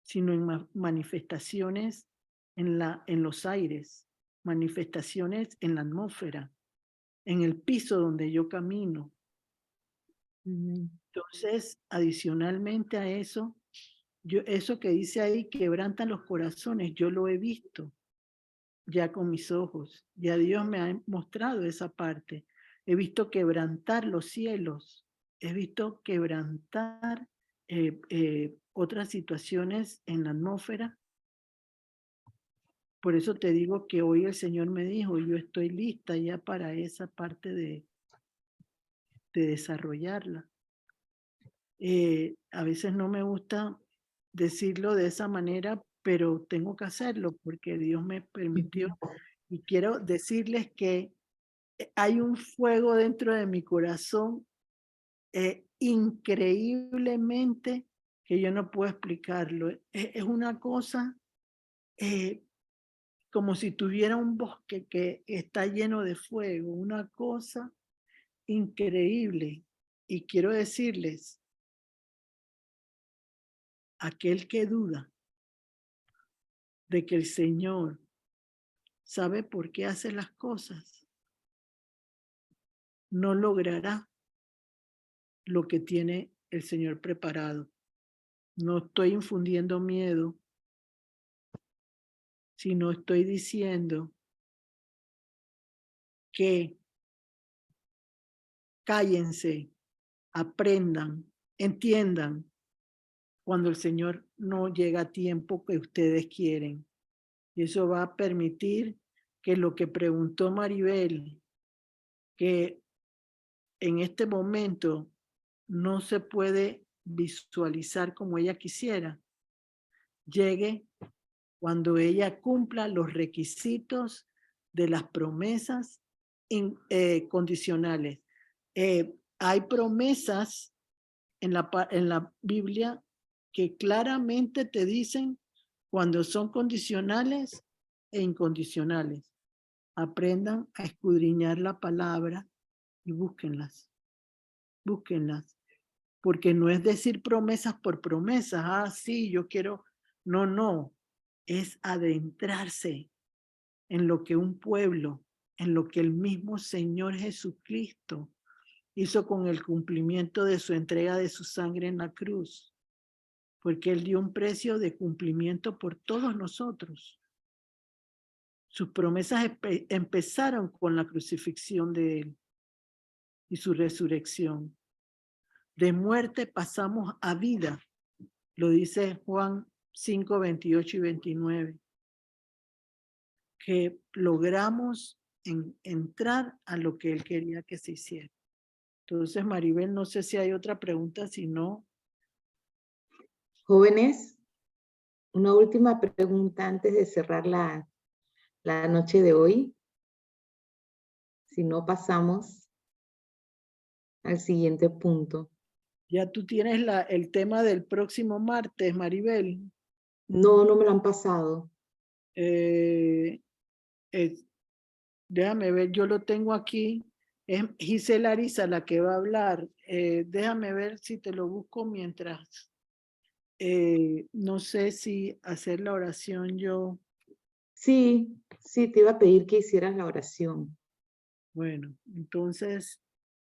sino en manifestaciones en los aires, manifestaciones en la atmósfera, en el piso donde yo camino. Entonces, adicionalmente a eso, eso que dice ahí, quebrantan los corazones, yo lo he visto ya con mis ojos. Ya Dios me ha mostrado esa parte. He visto quebrantar los cielos. He visto quebrantar otras situaciones en la atmósfera. Por eso te digo que hoy el Señor me dijo, yo estoy lista ya para esa parte de desarrollarla. A veces no me gusta decirlo de esa manera, pero tengo que hacerlo porque Dios me permitió. Y quiero decirles que hay un fuego dentro de mi corazón increíblemente que yo no puedo explicarlo. Es una cosa como si tuviera un bosque que está lleno de fuego, una cosa increíble. Y quiero decirles, aquel que duda de que el Señor sabe por qué hace las cosas, no logrará lo que tiene el Señor preparado. No estoy infundiendo miedo, sino estoy diciendo que cállense, aprendan, entiendan cuando el Señor no llega a tiempo que ustedes quieren. Y eso va a permitir que lo que preguntó Maribel, que en este momento no se puede visualizar como ella quisiera, llegue cuando ella cumpla los requisitos de las promesas condicionales. Hay promesas en la Biblia que claramente te dicen cuando son condicionales e incondicionales. Aprendan a escudriñar la palabra y búsquenlas. Búsquenlas. Porque no es decir promesas por promesas. Ah, sí, yo quiero. No, no. Es adentrarse en lo que un pueblo, en lo que el mismo Señor Jesucristo hizo con el cumplimiento de su entrega de su sangre en la cruz. Porque Él dio un precio de cumplimiento por todos nosotros. Sus promesas empezaron con la crucifixión de Él y su resurrección. De muerte pasamos a vida, lo dice Juan 5, 28 y 29, que logramos entrar a lo que Él quería que se hiciera. Entonces, Maribel, no sé si hay otra pregunta, si no. Jóvenes, una última pregunta antes de cerrar la noche de hoy. Si no, pasamos al siguiente punto. Ya tú tienes el tema del próximo martes, Maribel. No, no me lo han pasado. Déjame ver, yo lo tengo aquí. Es Gisela Ariza la que va a hablar. Déjame ver si te lo busco mientras. No sé si hacer la oración yo. Sí, sí, te iba a pedir que hicieras la oración. Bueno, entonces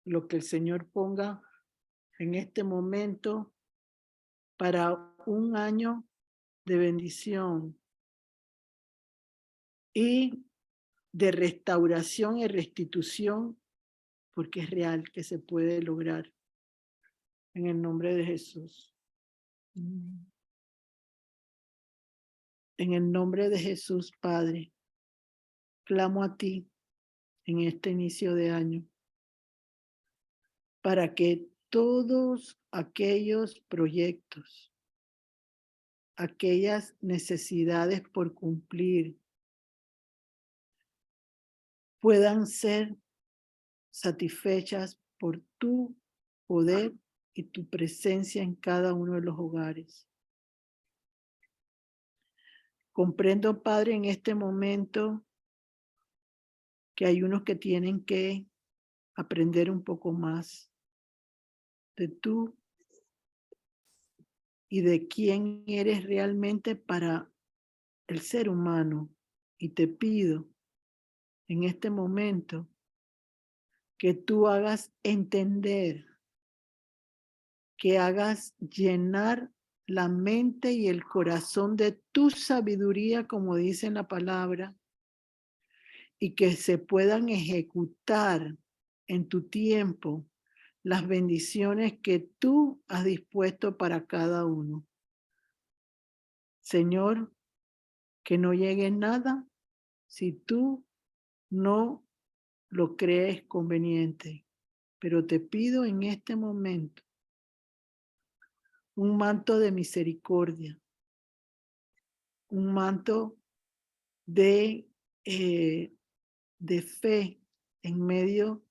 lo que el Señor ponga en este momento para un año de bendición y de restauración y restitución, porque es real que se puede lograr en el nombre de Jesús. En el nombre de Jesús, Padre, clamo a ti en este inicio de año para que todos aquellos proyectos, aquellas necesidades por cumplir, puedan ser satisfechas por tu poder y tu presencia en cada uno de los hogares. Comprendo, Padre, en este momento que hay unos que tienen que aprender un poco más de tú y de quién eres realmente para el ser humano. Y te pido en este momento que tú hagas entender, que hagas llenar la mente y el corazón de tu sabiduría, como dice en la palabra, y que se puedan ejecutar en tu tiempo las bendiciones que tú has dispuesto para cada uno. Señor, que no llegue nada si tú no lo crees conveniente. Pero te pido en este momento un manto de misericordia, un manto de fe en medio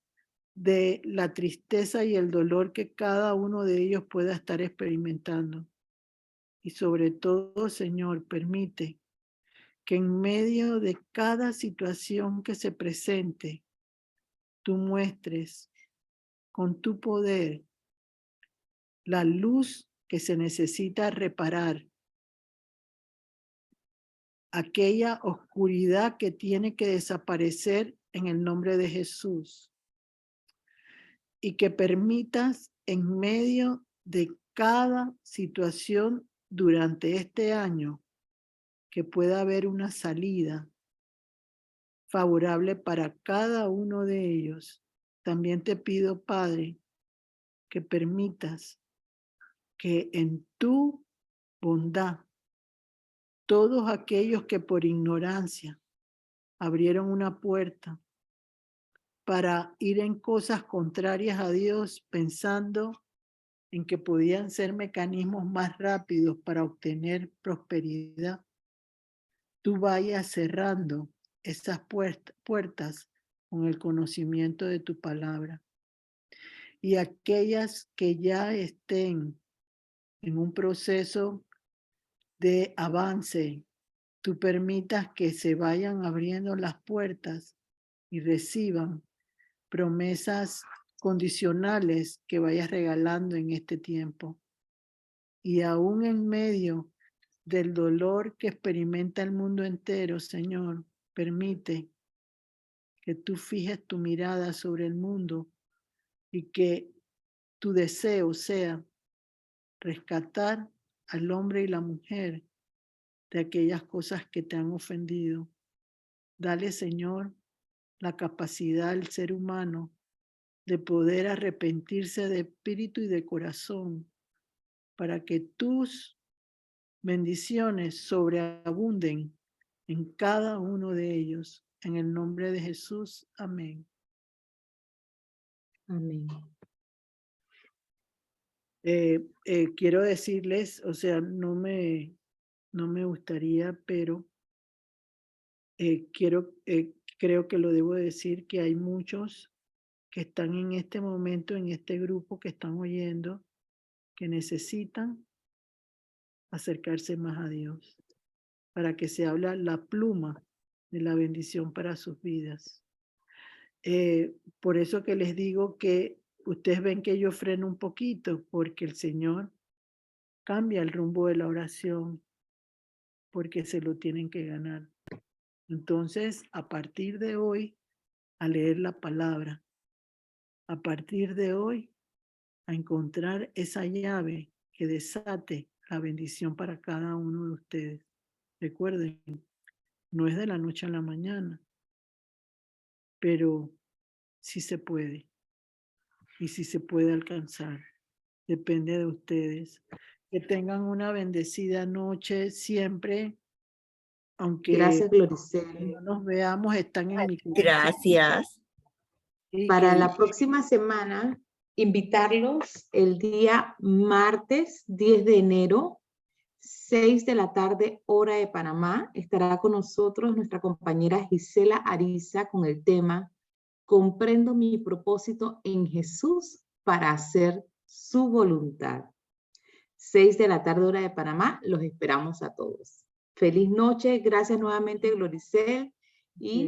de la tristeza y el dolor que cada uno de ellos pueda estar experimentando. Y sobre todo, Señor, permite que en medio de cada situación que se presente, tú muestres con tu poder la luz que se necesita reparar, aquella oscuridad que tiene que desaparecer en el nombre de Jesús. Y que permitas en medio de cada situación durante este año que pueda haber una salida favorable para cada uno de ellos. También te pido, Padre, que permitas que en tu bondad todos aquellos que por ignorancia abrieron una puerta para ir en cosas contrarias a Dios, pensando en que podían ser mecanismos más rápidos para obtener prosperidad, tú vayas cerrando esas puertas con el conocimiento de tu palabra. Y aquellas que ya estén en un proceso de avance, tú permitas que se vayan abriendo las puertas y reciban promesas condicionales que vayas regalando en este tiempo. Y aún en medio del dolor que experimenta el mundo entero, Señor, permite que tú fijes tu mirada sobre el mundo y que tu deseo sea rescatar al hombre y la mujer de aquellas cosas que te han ofendido. Dale, Señor, la capacidad al ser humano de poder arrepentirse de espíritu y de corazón para que tus bendiciones sobreabunden en cada uno de ellos. En el nombre de Jesús. Amén. Amén. Quiero decirles, o sea, no me gustaría, pero creo que lo debo decir, que hay muchos que están en este momento, en este grupo que están oyendo, que necesitan acercarse más a Dios, para que se habla la pluma de la bendición para sus vidas. Por eso que les digo que ustedes ven que yo freno un poquito, porque el Señor cambia el rumbo de la oración, porque se lo tienen que ganar. Entonces, a partir de hoy, a leer la palabra, a partir de hoy, a encontrar esa llave que desate la bendición para cada uno de ustedes. Recuerden, no es de la noche a la mañana, pero sí se puede. Y sí se puede alcanzar. Depende de ustedes. Que tengan una bendecida noche siempre, aunque Gracias, Gloricel. no nos veamos, están en mi corazón. Gracias. Y Para que la próxima semana, invitarlos el día martes 10 de enero, 6 de la tarde, hora de Panamá. Estará con nosotros nuestra compañera Gisela Ariza con el tema Comprendo mi propósito en Jesús para hacer su voluntad. 6 de la tarde, hora de Panamá. Los esperamos a todos. Feliz noche. Gracias nuevamente, Gloricel. Y